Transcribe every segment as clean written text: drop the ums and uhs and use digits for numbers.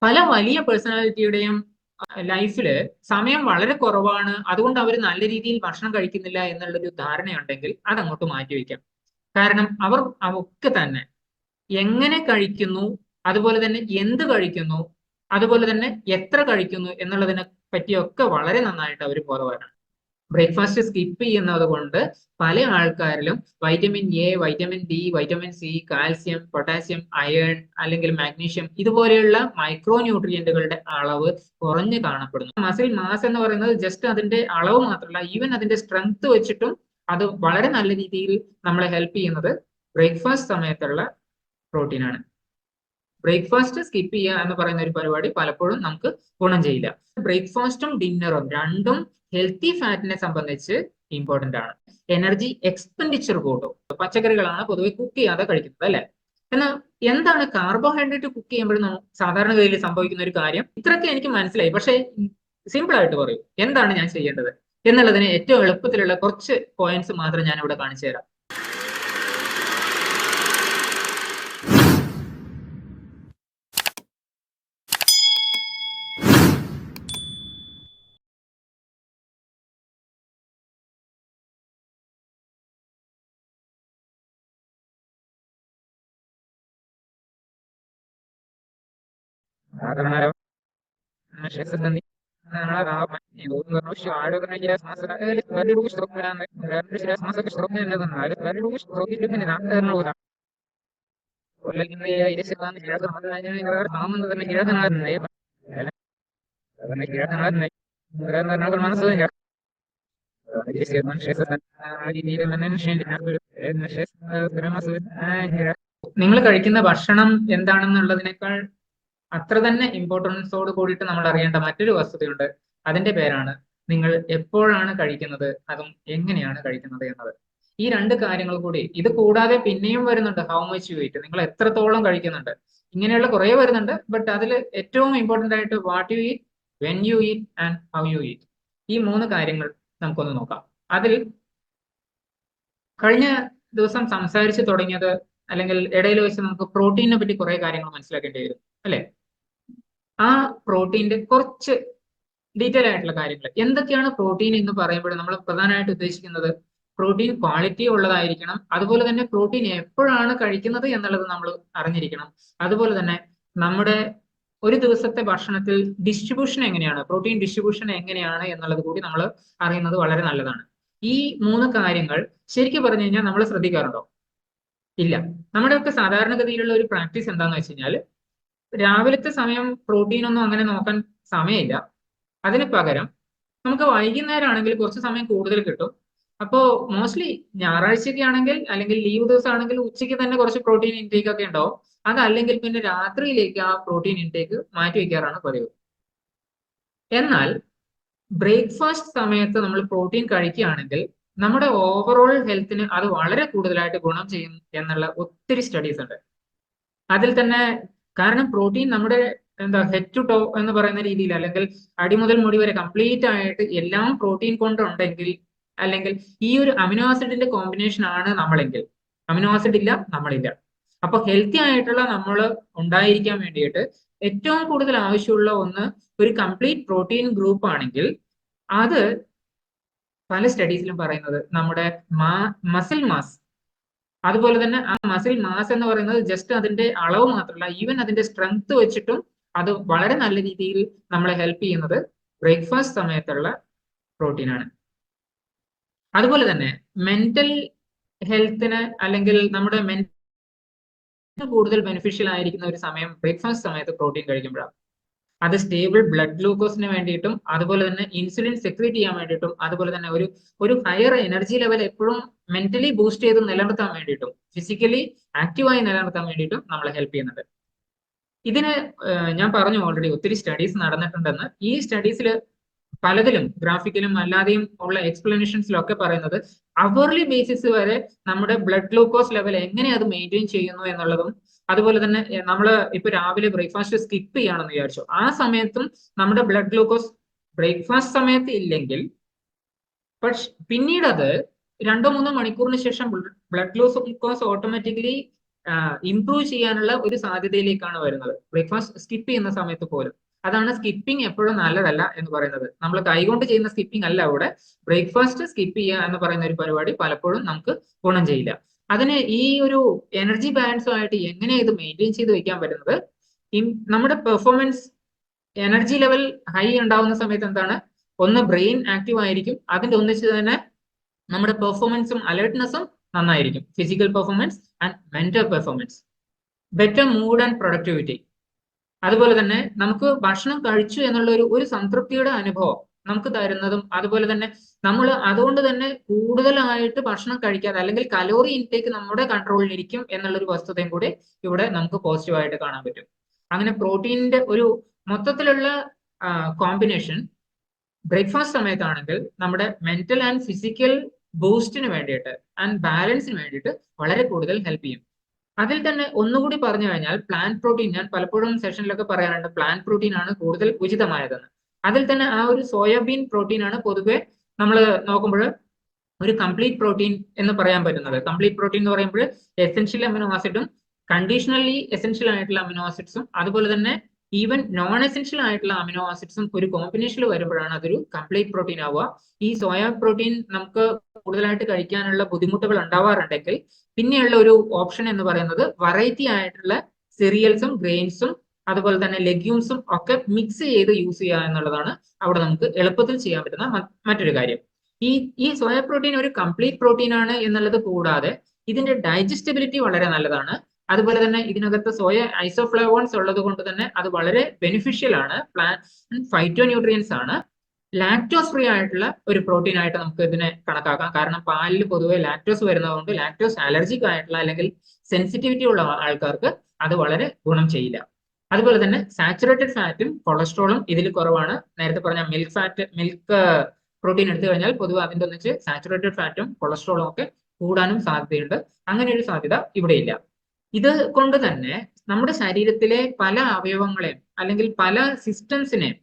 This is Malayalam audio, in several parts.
പല വലിയ പേഴ്സണാലിറ്റിയുടെയും ലൈഫില് സമയം വളരെ കുറവാണ്, അതുകൊണ്ട് അവർ നല്ല രീതിയിൽ ഭക്ഷണം കഴിക്കുന്നില്ല എന്നുള്ളൊരു ധാരണയുണ്ടെങ്കിൽ അതങ്ങോട്ട് മാറ്റിവെക്കാം. കാരണം അവർ ഒക്കെ തന്നെ എങ്ങനെ കഴിക്കുന്നു, അതുപോലെ തന്നെ എന്ത് കഴിക്കുന്നു, അതുപോലെ തന്നെ എത്ര കഴിക്കുന്നു എന്നുള്ളതിനെ പറ്റിയൊക്കെ വളരെ നന്നായിട്ട് അവർ ബോധവാനാണ്. ബ്രേക്ക്ഫാസ്റ്റ് സ്കിപ്പ് ചെയ്യുന്നത് കൊണ്ട് പല ആൾക്കാരിലും vitamin A, vitamin D, vitamin C, calcium, potassium, iron അല്ലെങ്കിൽ മാഗ്നീഷ്യം ഇതുപോലെയുള്ള മൈക്രോ ന്യൂട്രിയന്റുകളുടെ അളവ് കുറഞ്ഞു കാണപ്പെടുന്നു. മസിൽ മാസ് എന്ന് പറയുന്നത് ജസ്റ്റ് അതിന്റെ അളവ് മാത്രമല്ല, ഈവൻ അതിന്റെ സ്ട്രെങ്ത് വെച്ചിട്ടും അത് വളരെ നല്ല രീതിയിൽ നമ്മളെ ഹെൽപ്പ് ചെയ്യുന്നത് ബ്രേക്ക്ഫാസ്റ്റ് സമയത്തുള്ള പ്രോട്ടീനാണ്. ബ്രേക്ക്ഫാസ്റ്റ് സ്കിപ്പ് ചെയ്യുക എന്ന് പറയുന്ന ഒരു പരിപാടി പലപ്പോഴും നമുക്ക് ഗുണം ചെയ്യില്ല. ബ്രേക്ക്ഫാസ്റ്റും ഡിന്നറും രണ്ടും ഹെൽത്തി ഫാറ്റിനെ സംബന്ധിച്ച് ഇമ്പോർട്ടന്റ് ആണ്. എനർജി എക്സ്പെൻഡിച്ചർ കൂട്ടും. പച്ചക്കറികളാണ് പൊതുവെ കുക്ക് ചെയ്യാതെ കഴിക്കുന്നത്, അല്ലെ? എന്നാൽ എന്താണ് കാർബോഹൈഡ്രേറ്റ് കുക്ക് ചെയ്യുമ്പോഴും സാധാരണഗതിയിൽ സംഭവിക്കുന്ന ഒരു കാര്യം? ഇത്രയൊക്കെ എനിക്ക് മനസ്സിലായി, പക്ഷേ സിമ്പിൾ ആയിട്ട് പറയൂ, എന്താണ് ഞാൻ ചെയ്യേണ്ടത് എന്നുള്ളതിന് ഏറ്റവും എളുപ്പത്തിലുള്ള കുറച്ച് പോയിന്റ്സ് മാത്രം ഞാൻ ഇവിടെ കാണിച്ചു തരാം. നിങ്ങൾ കഴിക്കുന്ന ഭക്ഷണം എന്താണെന്നുള്ളതിനേക്കാൾ അത്ര തന്നെ ഇമ്പോർട്ടൻസോട് കൂടിയിട്ട് നമ്മൾ അറിയേണ്ട മറ്റൊരു വസ്തുതയുണ്ട്. അതിന്റെ പേരാണ് നിങ്ങൾ എപ്പോഴാണ് കഴിക്കുന്നത്, അതും എങ്ങനെയാണ് കഴിക്കുന്നത് എന്നത്. ഈ രണ്ട് കാര്യങ്ങൾ കൂടി, ഇത് കൂടാതെ പിന്നെയും വരുന്നുണ്ട് ഹൗ മച്ച് യു ഈറ്റ്, നിങ്ങൾ എത്രത്തോളം കഴിക്കുന്നുണ്ട്, ഇങ്ങനെയുള്ള കുറേ വരുന്നുണ്ട്. ബട്ട് അതിൽ ഏറ്റവും ഇമ്പോർട്ടന്റ് ആയിട്ട് what you eat, when you eat and how you eat, ഈ മൂന്ന് കാര്യങ്ങൾ നമുക്കൊന്ന് നോക്കാം. അതിൽ കഴിഞ്ഞ ദിവസം സംസാരിച്ചു തുടങ്ങിയത്, അല്ലെങ്കിൽ ഇടയിൽ വെച്ച് നമുക്ക് പ്രോട്ടീനെ പറ്റി കുറെ കാര്യങ്ങൾ മനസ്സിലാക്കേണ്ടി വരും, അല്ലെ? ആ പ്രോട്ടീന്റെ കുറച്ച് ഡീറ്റെയിൽ ആയിട്ടുള്ള കാര്യങ്ങൾ എന്തൊക്കെയാണ് പ്രോട്ടീൻ എന്ന് പറയുമ്പോൾ നമ്മൾ പ്രധാനമായിട്ട് ഉദ്ദേശിക്കുന്നത് പ്രോട്ടീൻ ക്വാളിറ്റി ഉള്ളതായിരിക്കണം, അതുപോലെ തന്നെ പ്രോട്ടീൻ എപ്പോഴാണ് കഴിക്കുന്നത് എന്നുള്ളത് നമ്മൾ അറിഞ്ഞിരിക്കണം. അതുപോലെ തന്നെ നമ്മുടെ ഒരു ദിവസത്തെ ഭക്ഷണത്തിൽ ഡിസ്ട്രിബ്യൂഷൻ എങ്ങനെയാണ്, പ്രോട്ടീൻ ഡിസ്ട്രിബ്യൂഷൻ എങ്ങനെയാണ് എന്നുള്ളത് കൂടി നമ്മൾ അറിയുന്നത് വളരെ നല്ലതാണ്. ഈ മൂന്ന് കാര്യങ്ങൾ ശരിക്കും പറഞ്ഞു കഴിഞ്ഞാൽ നമ്മൾ ശ്രദ്ധിക്കാറുണ്ടോ? ഇല്ല. നമ്മുടെയൊക്കെ സാധാരണഗതിയിലുള്ള ഒരു പ്രാക്ടീസ് എന്താന്ന് വെച്ച് കഴിഞ്ഞാൽ രാവിലത്തെ സമയം പ്രോട്ടീൻ ഒന്നും അങ്ങനെ നോക്കാൻ സമയമില്ല. അതിന് പകരം നമുക്ക് വൈകുന്നേരം ആണെങ്കിൽ കുറച്ച് സമയം കൂടുതൽ കിട്ടും. അപ്പോൾ മോസ്റ്റ്ലി ഞായറാഴ്ചയൊക്കെ ആണെങ്കിൽ അല്ലെങ്കിൽ ലീവ് ദിവസം ആണെങ്കിൽ ഉച്ചയ്ക്ക് തന്നെ കുറച്ച് പ്രോട്ടീൻ ഇൻടേക്ക് ഒക്കെ ഉണ്ടാവും. അതല്ലെങ്കിൽ പിന്നെ രാത്രിയിലേക്ക് ആ പ്രോട്ടീൻ ഇൻടേക്ക് മാറ്റി വയ്ക്കാറാണ് പതിവ്. എന്നാൽ ബ്രേക്ക്ഫാസ്റ്റ് സമയത്ത് നമ്മൾ പ്രോട്ടീൻ കഴിക്കുകയാണെങ്കിൽ നമ്മുടെ ഓവറോൾ ഹെൽത്തിന് അത് വളരെ കൂടുതലായിട്ട് ഗുണം ചെയ്യും എന്നുള്ള ഒത്തിരി സ്റ്റഡീസ് ഉണ്ട്. അതിൽ തന്നെ കാരണം പ്രോട്ടീൻ നമ്മുടെ എന്താ ഹെഡ് ടു ടോ എന്ന് പറയുന്ന രീതിയിൽ, അല്ലെങ്കിൽ അടിമുതൽ മുടി വരെ കംപ്ലീറ്റ് ആയിട്ട് എല്ലാം പ്രോട്ടീൻ കൊണ്ടുണ്ടെങ്കിൽ, അല്ലെങ്കിൽ ഈ ഒരു അമിനോ ആസിഡിന്റെ കോമ്പിനേഷൻ ആണ് നമ്മളെങ്കിൽ, അമിനോ ആസിഡ് ഇല്ല നമ്മളില്ല. അപ്പൊ ഹെൽത്തി ആയിട്ടുള്ള നമ്മൾ ഉണ്ടായിരിക്കാൻ വേണ്ടിയിട്ട് ഏറ്റവും കൂടുതൽ ആവശ്യമുള്ള ഒന്ന് ഒരു കംപ്ലീറ്റ് പ്രോട്ടീൻ ഗ്രൂപ്പ് ആണെങ്കിൽ അത് പല സ്റ്റഡീസിലും പറയുന്നത് നമ്മുടെ മസിൽ മാസ്, അതുപോലെ തന്നെ ആ മസിൽ മാസ് എന്ന് പറയുന്നത് ജസ്റ്റ് അതിന്റെ അളവ് മാത്രമല്ല, ഈവൻ അതിന്റെ സ്ട്രെങ്ത് വെച്ചിട്ടും അത് വളരെ നല്ല രീതിയിൽ നമ്മളെ ഹെൽപ്പ് ചെയ്യുന്നത് ബ്രേക്ക്ഫാസ്റ്റ് സമയത്തുള്ള പ്രോട്ടീനാണ്. അതുപോലെ തന്നെ മെന്റൽ ഹെൽത്തിന് അല്ലെങ്കിൽ നമ്മുടെ കൂടുതൽ ബെനിഫിഷ്യൽ ആയിരിക്കുന്ന ഒരു സമയം ബ്രേക്ക്ഫാസ്റ്റ് സമയത്ത് പ്രോട്ടീൻ കഴിക്കുമ്പോഴാണ്. അത് സ്റ്റേബിൾ ബ്ലഡ് ഗ്ലൂക്കോസിന് വേണ്ടിയിട്ടും, അതുപോലെ തന്നെ ഇൻസുലിൻ സെക്രീറ്റ് ചെയ്യാൻ വേണ്ടിയിട്ടും, അതുപോലെ തന്നെ ഒരു ഹയർ എനർജി ലെവൽ എപ്പോഴും മെന്റലി ബൂസ്റ്റ് ചെയ്ത് നിലനിർത്താൻ വേണ്ടിയിട്ടും, ഫിസിക്കലി ആക്റ്റീവായി നിലനിർത്താൻ വേണ്ടിയിട്ടും നമ്മളെ ഹെൽപ്പ് ചെയ്യുന്നുണ്ട്. ഇതിന് ഞാൻ പറഞ്ഞു ഓൾറെഡി ഒത്തിരി സ്റ്റഡീസ് നടന്നിട്ടുണ്ടെന്ന്. ഈ സ്റ്റഡീസിൽ പലതിലും ഗ്രാഫിക്കലും അല്ലാതെയും ഉള്ള എക്സ്പ്ലനേഷൻസിലൊക്കെ പറയുന്നത് അവർലി ബേസിസ് വരെ നമ്മുടെ ബ്ലഡ് ഗ്ലൂക്കോസ് ലെവൽ എങ്ങനെ അത് മെയിൻറ്റെയിൻ ചെയ്യുന്നു എന്നുള്ളതും, അതുപോലെ തന്നെ നമ്മൾ ഇപ്പൊ രാവിലെ ബ്രേക്ക്ഫാസ്റ്റ് സ്കിപ്പ് ചെയ്യുകയാണെന്ന് വിചാരിച്ചു, ആ സമയത്തും നമ്മുടെ ബ്ലഡ് ഗ്ലൂക്കോസ് ബ്രേക്ക്ഫാസ്റ്റ് സമയത്ത് ഇല്ലെങ്കിൽ പിന്നീട് അത് 2-3 മണിക്കൂറിന് ശേഷം ബ്ലഡ് ഗ്ലൂക്കോസ് ഓട്ടോമാറ്റിക്കലി ഇംപ്രൂവ് ചെയ്യാനുള്ള ഒരു സാധ്യതയിലേക്കാണ് വരുന്നത് ബ്രേക്ക്ഫാസ്റ്റ് സ്കിപ്പ് ചെയ്യുന്ന സമയത്ത് പോലും. അതാണ് സ്കിപ്പിംഗ് എപ്പോഴും നല്ലതല്ല എന്ന് പറയുന്നത്. നമ്മൾ കൈകൊണ്ട് ചെയ്യുന്ന സ്കിപ്പിംഗ് അല്ല അവിടെ, ബ്രേക്ക്ഫാസ്റ്റ് സ്കിപ്പ് ചെയ്യുക എന്ന് പറയുന്ന ഒരു പരിപാടി പലപ്പോഴും നമുക്ക് ഗുണം ചെയ്യില്ല. അതിന് ഈ ഒരു എനർജി ബാലൻസുമായിട്ട് എങ്ങനെ ഇത് മെയിൻറ്റെയിൻ ചെയ്ത് വെക്കാൻ പറ്റുന്നത്, നമ്മുടെ പെർഫോമൻസ് എനർജി ലെവൽ ഹൈ ഉണ്ടാവുന്ന സമയത്ത് എന്താണ്, ഒന്ന് ബ്രെയിൻ ആക്റ്റീവ് ആയിരിക്കും, അതിന്റെ ഒന്നിച്ച് തന്നെ നമ്മുടെ പെർഫോമൻസും അലേർട്ട്നെസ്സും നന്നായിരിക്കും. Physical performance and mental performance, better mood and productivity. അതുപോലെ തന്നെ നമുക്ക് ഭക്ഷണം കഴിച്ചു എന്നുള്ള ഒരു സംതൃപ്തിയുടെ അനുഭവം നമുക്ക് തരുന്നതും, അതുപോലെ തന്നെ നമ്മൾ അതുകൊണ്ട് തന്നെ കൂടുതലായിട്ട് ഭക്ഷണം കഴിക്കാതെ അല്ലെങ്കിൽ കലോറി ഇൻടേക്ക് നമ്മുടെ കൺട്രോളിൽ ഇരിക്കും എന്നുള്ളൊരു വസ്തുതയും കൂടി ഇവിടെ നമുക്ക് പോസിറ്റീവായിട്ട് കാണാൻ പറ്റും. അങ്ങനെ പ്രോട്ടീനിന്റെ ഒരു മൊത്തത്തിലുള്ള കോമ്പിനേഷൻ ബ്രേക്ക്ഫാസ്റ്റ് സമയത്താണെങ്കിൽ നമ്മുടെ മെന്റൽ ആൻഡ് ഫിസിക്കൽ ബൂസ്റ്റിന് വേണ്ടിയിട്ട് ആൻഡ് ബാലൻസിന് വേണ്ടിയിട്ട് വളരെ കൂടുതൽ ഹെൽപ്പ് ചെയ്യും. അതിൽ തന്നെ ഒന്നുകൂടി പറഞ്ഞു കഴിഞ്ഞാൽ പ്ലാന്റ് പ്രോട്ടീൻ, ഞാൻ പലപ്പോഴും സെഷനിലൊക്കെ പറയാറുണ്ട് പ്ലാന്റ് പ്രോട്ടീൻ ആണ് കൂടുതൽ ഉചിതമായതെന്ന്. അതിൽ തന്നെ ആ ഒരു സോയാബീൻ പ്രോട്ടീൻ ആണ് പൊതുവെ നമ്മൾ നോക്കുമ്പോൾ ഒരു കംപ്ലീറ്റ് പ്രോട്ടീൻ എന്ന് പറയാൻ പറ്റുന്നത്. കംപ്ലീറ്റ് പ്രോട്ടീൻ എന്ന് പറയുമ്പോൾ എസെൻഷ്യൽ അമിനോ ആസിഡും കണ്ടീഷണലി എസെൻഷ്യൽ ആയിട്ടുള്ള അമിനോ ആസിഡ്സും അതുപോലെ തന്നെ ഈവൻ നോൺ എസെൻഷ്യൽ ആയിട്ടുള്ള അമിനോ ആസിഡ്സും ഒരു കോമ്പിനേഷനിൽ വരുമ്പോഴാണ് അതൊരു കംപ്ലീറ്റ് പ്രോട്ടീൻ ആവുക. ഈ സോയ പ്രോട്ടീൻ നമുക്ക് കൂടുതലായിട്ട് കഴിക്കാനുള്ള ബുദ്ധിമുട്ടുകൾ ഉണ്ടാവാറുണ്ടെങ്കിൽ പിന്നെയുള്ള ഒരു ഓപ്ഷൻ എന്ന് പറയുന്നത് വെറൈറ്റി ആയിട്ടുള്ള സിറിയൽസും ഗ്രെയിൻസും അതുപോലെ തന്നെ ലെഗ്യൂംസും ഒക്കെ മിക്സ് ചെയ്ത് യൂസ് ചെയ്യുക എന്നുള്ളതാണ് അവിടെ നമുക്ക് എളുപ്പത്തിൽ ചെയ്യാൻ പറ്റുന്ന മറ്റൊരു കാര്യം. ഈ സോയ പ്രോട്ടീൻ ഒരു കംപ്ലീറ്റ് പ്രോട്ടീൻ ആണ് എന്നുള്ളത് കൂടാതെ ഇതിന്റെ ഡൈജസ്റ്റബിലിറ്റി വളരെ നല്ലതാണ്. അതുപോലെ തന്നെ ഇതിനകത്ത് സോയ ഐസോഫ്ലേവോൺസ് ഉള്ളത് കൊണ്ട് തന്നെ അത് വളരെ ബെനിഫിഷ്യൽ ആണ്. പ്ലാന്റ് ഫൈറ്റോ ന്യൂട്രിയൻസ് ആണ്. ലാക്ടോസ് ഫ്രീ ആയിട്ടുള്ള ഒരു പ്രോട്ടീൻ ആയിട്ട് നമുക്ക് ഇതിനെ കണക്കാക്കാം. കാരണം പാലിൽ പൊതുവെ ലാക്ടോസ് വരുന്നതുകൊണ്ട് ലാക്ടോസ് അലർജിക് ആയിട്ടുള്ള അല്ലെങ്കിൽ സെൻസിറ്റിവിറ്റി ഉള്ള ആൾക്കാർക്ക് അത് വളരെ ഗുണം ചെയ്യില്ല. അതുപോലെ തന്നെ സാച്ചുറേറ്റഡ് ഫാറ്റും കൊളസ്ട്രോളും ഇതിൽ കുറവാണ്. നേരത്തെ പറഞ്ഞ മിൽക്ക് പ്രോട്ടീൻ എടുത്തു കഴിഞ്ഞാൽ പൊതുവെ അതിൻ്റെ ഒന്നിച്ച് സാച്ചുറേറ്റഡ് ഫാറ്റും കൊളസ്ട്രോളും ഒക്കെ കൂടാനും സാധ്യതയുണ്ട്. അങ്ങനെ ഒരു സാധ്യത ഇവിടെ ഇല്ല. ഇത് കൊണ്ട് തന്നെ നമ്മുടെ ശരീരത്തിലെ പല അവയവങ്ങളെയും അല്ലെങ്കിൽ പല സിസ്റ്റംസിനെയും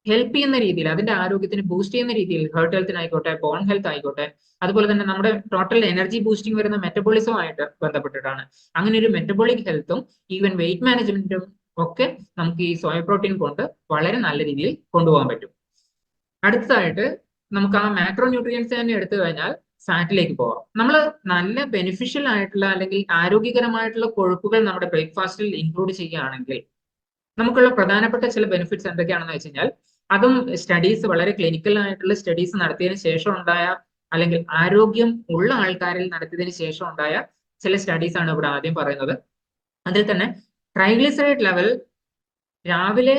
ഹെൽപ്പ് ചെയ്യുന്ന രീതിയിൽ, അതിന്റെ ആരോഗ്യത്തിന് ബൂസ്റ്റ് ചെയ്യുന്ന രീതിയിൽ, ഹേർട്ട് ഹെൽത്തിനായിക്കോട്ടെ, ബോൺ ഹെൽത്ത് ആയിക്കോട്ടെ, അതുപോലെ തന്നെ നമ്മുടെ ടോട്ടൽ എനർജി ബൂസ്റ്റിംഗ് വരുന്ന മെറ്റബോളിസവുമായിട്ട് ബന്ധപ്പെട്ടിട്ടാണ്. അങ്ങനെ ഒരു മെറ്റബോളിക് ഹെൽത്തും ഈവൻ വെയിറ്റ് മാനേജ്മെന്റും ഒക്കെ നമുക്ക് ഈ സോയ പ്രോട്ടീൻ കൊണ്ട് വളരെ നല്ല രീതിയിൽ കൊണ്ടുപോകാൻ പറ്റും. അടുത്തതായിട്ട് നമുക്ക് ആ മാക്രോ ന്യൂട്രിയൻസ് തന്നെ എടുത്തു കഴിഞ്ഞാൽ ഫാറ്റിലേക്ക് പോവാം. നമ്മൾ നല്ല ബെനിഫിഷ്യൽ ആയിട്ടുള്ള അല്ലെങ്കിൽ ആരോഗ്യകരമായിട്ടുള്ള കൊഴുപ്പുകൾ നമ്മുടെ ബ്രേക്ക്ഫാസ്റ്റിൽ ഇൻക്ലൂഡ് ചെയ്യുകയാണെങ്കിൽ നമുക്കുള്ള പ്രധാനപ്പെട്ട ചില ബെനിഫിറ്റ്സ് എന്തൊക്കെയാണെന്ന് വെച്ച് കഴിഞ്ഞാൽ, അതും സ്റ്റഡീസ് വളരെ ക്ലിനിക്കൽ ആയിട്ടുള്ള സ്റ്റഡീസ് നടത്തിയതിനു ശേഷം ഉണ്ടായ അല്ലെങ്കിൽ ആരോഗ്യം ഉള്ള ആൾക്കാരിൽ നടത്തിയതിനു ശേഷം ഉണ്ടായ ചില സ്റ്റഡീസ് ആണ് ഇവിടെ ആദ്യം പറയുന്നത്. അതിൽ തന്നെ ട്രൈഗ്ലിസറൈഡ് ലെവൽ രാവിലെ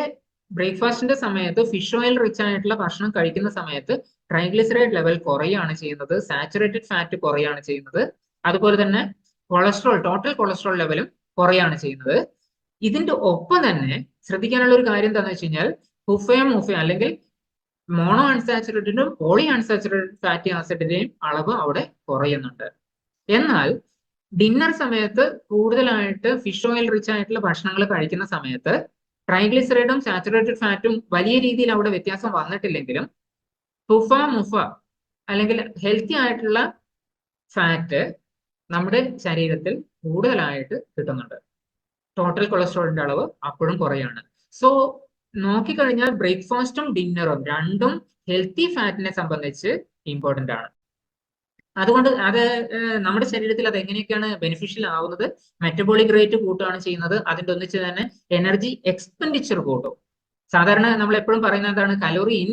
ബ്രേക്ക്ഫാസ്റ്റിന്റെ സമയത്ത് ഫിഷ് ഓയിൽ റിച്ച് ആയിട്ടുള്ള ഭക്ഷണം കഴിക്കുന്ന സമയത്ത് ട്രൈഗ്ലിസറൈഡ് ലെവൽ കുറയാണ് ചെയ്യുന്നത്, സാച്ചുറേറ്റഡ് ഫാറ്റ് കുറയാണ് ചെയ്യുന്നത്, അതുപോലെ തന്നെ കൊളസ്ട്രോൾ, ടോട്ടൽ കൊളസ്ട്രോൾ ലെവലും കുറയാണ് ചെയ്യുന്നത്. ഇതിന്റെ ഒപ്പം തന്നെ ശ്രദ്ധിക്കാനുള്ള ഒരു കാര്യം എന്താണെന്ന് വെച്ച് കഴിഞ്ഞാൽ മുഫയും അല്ലെങ്കിൽ മോണോ അൺസാച്ചുറേറ്റഡും പോളി അൺസാച്ചുറേറ്റഡ് ഫാറ്റി ആസിഡിന്റെയും അളവ് അവിടെ കുറയുന്നുണ്ട്. എന്നാൽ ഡിന്നർ സമയത്ത് കൂടുതലായിട്ട് ഫിഷ് ഓയിൽ റിച്ച് ആയിട്ടുള്ള ഭക്ഷണങ്ങൾ കഴിക്കുന്ന സമയത്ത് ട്രൈഗ്ലിസറൈഡും സാച്ചുറേറ്റഡ് ഫാറ്റും വലിയ രീതിയിൽ അവിടെ വ്യത്യാസം വന്നിട്ടില്ലെങ്കിലും മുഫ അല്ലെങ്കിൽ ഹെൽത്തി ആയിട്ടുള്ള ഫാറ്റ് നമ്മുടെ ശരീരത്തിൽ കൂടുതലായിട്ട് കിട്ടുന്നുണ്ട്. ടോട്ടൽ കൊളസ്ട്രോളിന്റെ അളവ് അപ്പോഴും കുറയാണ്. സോ നോക്കിക്കഴിഞ്ഞാൽ ബ്രേക്ക്ഫാസ്റ്റും ഡിന്നറും രണ്ടും ഹെൽത്തി ഫാറ്റിനെ സംബന്ധിച്ച് ഇമ്പോർട്ടന്റ് ആണ്. അതുകൊണ്ട് അത് നമ്മുടെ ശരീരത്തിൽ അത് എങ്ങനെയൊക്കെയാണ് ബെനിഫിഷ്യൽ ആവുന്നത്, മെറ്റബോളിക് റേറ്റ് കൂട്ടുകയാണ് ചെയ്യുന്നത്, അതിന്റെ ഒന്നിച്ച് തന്നെ എനർജി എക്സ്പെൻഡിച്ചർ കൂട്ടും. സാധാരണ നമ്മൾ എപ്പോഴും പറയുന്നത് എന്താണ്, കലോറി ഇൻ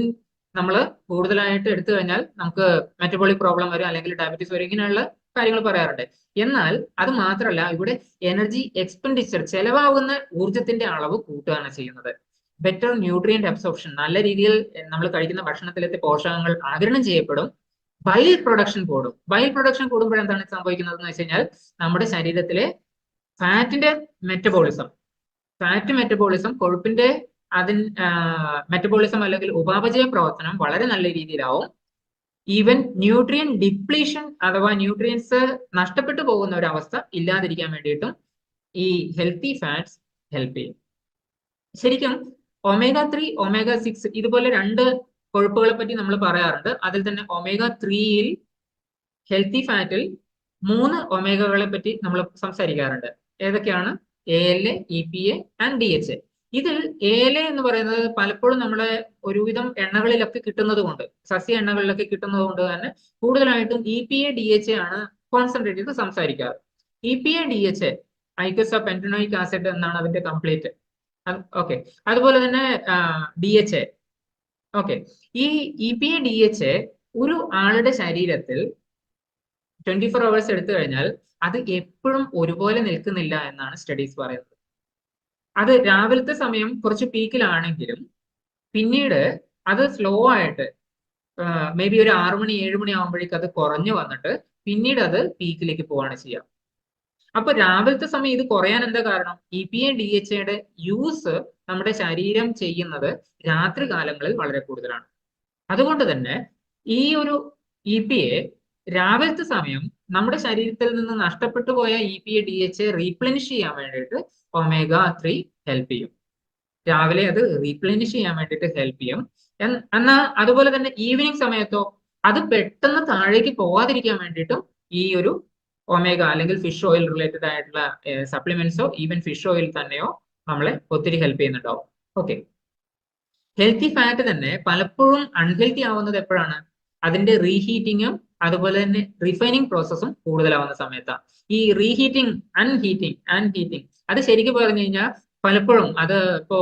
നമ്മൾ കൂടുതലായിട്ട് എടുത്തു കഴിഞ്ഞാൽ നമുക്ക് മെറ്റബോളിക് പ്രോബ്ലം വരും അല്ലെങ്കിൽ ഡയബറ്റീസ് വരും, ഇങ്ങനെയുള്ള കാര്യങ്ങൾ പറയാറുണ്ട്. എന്നാൽ അത് മാത്രമല്ല, ഇവിടെ എനർജി എക്സ്പെൻഡിച്ചർ, ചെലവാകുന്ന ഊർജത്തിന്റെ അളവ് കൂട്ടുകയാണ് ചെയ്യുന്നത്. ബെറ്റർ ന്യൂട്രിയന്റ് അബ്സോർപ്ഷൻ, നല്ല രീതിയിൽ നമ്മൾ കഴിക്കുന്ന ഭക്ഷണത്തിലത്തെ പോഷകങ്ങൾ ആഗിരണം ചെയ്യപ്പെടും. ബൈൽ പ്രൊഡക്ഷൻ കൂടും. ബൈൽ പ്രൊഡക്ഷൻ കൂടുമ്പോൾ എന്താണ് സംഭവിക്കുന്നത് എന്ന് വെച്ച് കഴിഞ്ഞാൽ നമ്മുടെ ശരീരത്തിലെ ഫാറ്റ് മെറ്റബോളിസം, കൊഴുപ്പിന്റെ മെറ്റബോളിസം അല്ലെങ്കിൽ ഉപാപചയ പ്രവർത്തനം വളരെ നല്ല രീതിയിലാവും. ഈവൻ ന്യൂട്രിയൻ ഡിപ്ലീഷൻ അഥവാ ന്യൂട്രിയൻസ് നഷ്ടപ്പെട്ടു പോകുന്ന ഒരു അവസ്ഥ ഇല്ലാതിരിക്കാൻ വേണ്ടിയിട്ടും ഈ ഹെൽത്തി ഫാറ്റ്സ് ഹെൽപ്പ് ചെയ്യും. ശരിക്കും omega-3, omega-6 ഇതുപോലെ രണ്ട് കൊഴുപ്പുകളെ പറ്റി നമ്മൾ പറയാറുണ്ട്. അതിൽ തന്നെ omega-3യിൽ ഹെൽത്തി ഫാറ്റിൽ മൂന്ന് ഒമേഗകളെ പറ്റി നമ്മൾ സംസാരിക്കാറുണ്ട്. ഏതൊക്കെയാണ്? ALA, EPA and DHA. ഇതിൽ ALA എന്ന് പറയുന്നത് പലപ്പോഴും നമ്മളെ ഒരുവിധം എണ്ണകളിലൊക്കെ കിട്ടുന്നത് കൊണ്ട്, സസ്യ എണ്ണകളിലൊക്കെ കിട്ടുന്നത് കൊണ്ട് തന്നെ കൂടുതലായിട്ടും EPA, DHA ആണ് കോൺസെൻട്രേറ്റ് ചെയ്ത് സംസാരിക്കാറ്. EPA, DHA ഐക്കോസ പെന്റനോയിക് ആസിഡ് എന്നാണ് അതിന്റെ കംപ്ലീറ്റ്. ഓക്കെ. അതുപോലെ തന്നെ DHA. ഓക്കെ. ഈ EPA, DHA ഒരു ആളുടെ ശരീരത്തിൽ 24 hours എടുത്തു കഴിഞ്ഞാൽ അത് എപ്പോഴും ഒരുപോലെ നിൽക്കുന്നില്ല എന്നാണ് സ്റ്റഡീസ് പറയുന്നത്. അത് രാവിലത്തെ സമയം കുറച്ച് പീക്കിലാണെങ്കിലും പിന്നീട് അത് സ്ലോ ആയിട്ട് മേ ബി ഒരു 6 മണി 7 മണി ആകുമ്പോഴേക്കും അത് കുറഞ്ഞു വന്നിട്ട് പിന്നീട് അത് പീക്കിലേക്ക് പോവാണ് ചെയ്യുക. അപ്പൊ രാവിലത്തെ സമയം ഇത് കുറയാൻ എന്താ കാരണം? EPA, DHAയുടെ യൂസ് നമ്മുടെ ശരീരം ചെയ്യുന്നത് രാത്രി കാലങ്ങളിൽ വളരെ കൂടുതലാണ്. അതുകൊണ്ട് തന്നെ ഈ ഒരു EPA രാവിലത്തെ സമയം നമ്മുടെ ശരീരത്തിൽ നിന്ന് നഷ്ടപ്പെട്ടു പോയ EPA, DHA റീപ്ലനിഷ് ചെയ്യാൻ വേണ്ടിയിട്ട് omega-3 ഹെൽപ്പ് ചെയ്യും. രാവിലെ അത് റീപ്ലനിഷ് ചെയ്യാൻ വേണ്ടിയിട്ട് ഹെൽപ്പ് ചെയ്യും. എന്നാൽ അതുപോലെ തന്നെ ഈവനിങ് സമയത്തോ അത് പെട്ടെന്ന് താഴേക്ക് പോവാതിരിക്കാൻ വേണ്ടിയിട്ടും ഈ ഒരു ഒമേഗ അല്ലെങ്കിൽ ഫിഷ് ഓയിൽ റിലേറ്റഡ് ആയിട്ടുള്ള സപ്ലിമെന്റ്സോ ഈവൻ ഫിഷ് ഓയിൽ തന്നെയോ നമ്മളെ ഒത്തിരി ഹെൽപ്പ് ചെയ്യുന്നുണ്ടാവും. ഓക്കെ. ഹെൽത്തി ഫാറ്റ് തന്നെ പലപ്പോഴും അൺഹെൽത്തി ആവുന്നത് എപ്പോഴാണ്? അതിന്റെ റീഹീറ്റിങ്ങും അതുപോലെ തന്നെ റിഫൈനിങ് പ്രോസസ്സും കൂടുതലാവുന്ന സമയത്താണ്. ഈ റീഹീറ്റിംഗ് അൺഹീറ്റിംഗ് അത് ശരിക്കും പറഞ്ഞു കഴിഞ്ഞാൽ പലപ്പോഴും അത് ഇപ്പോ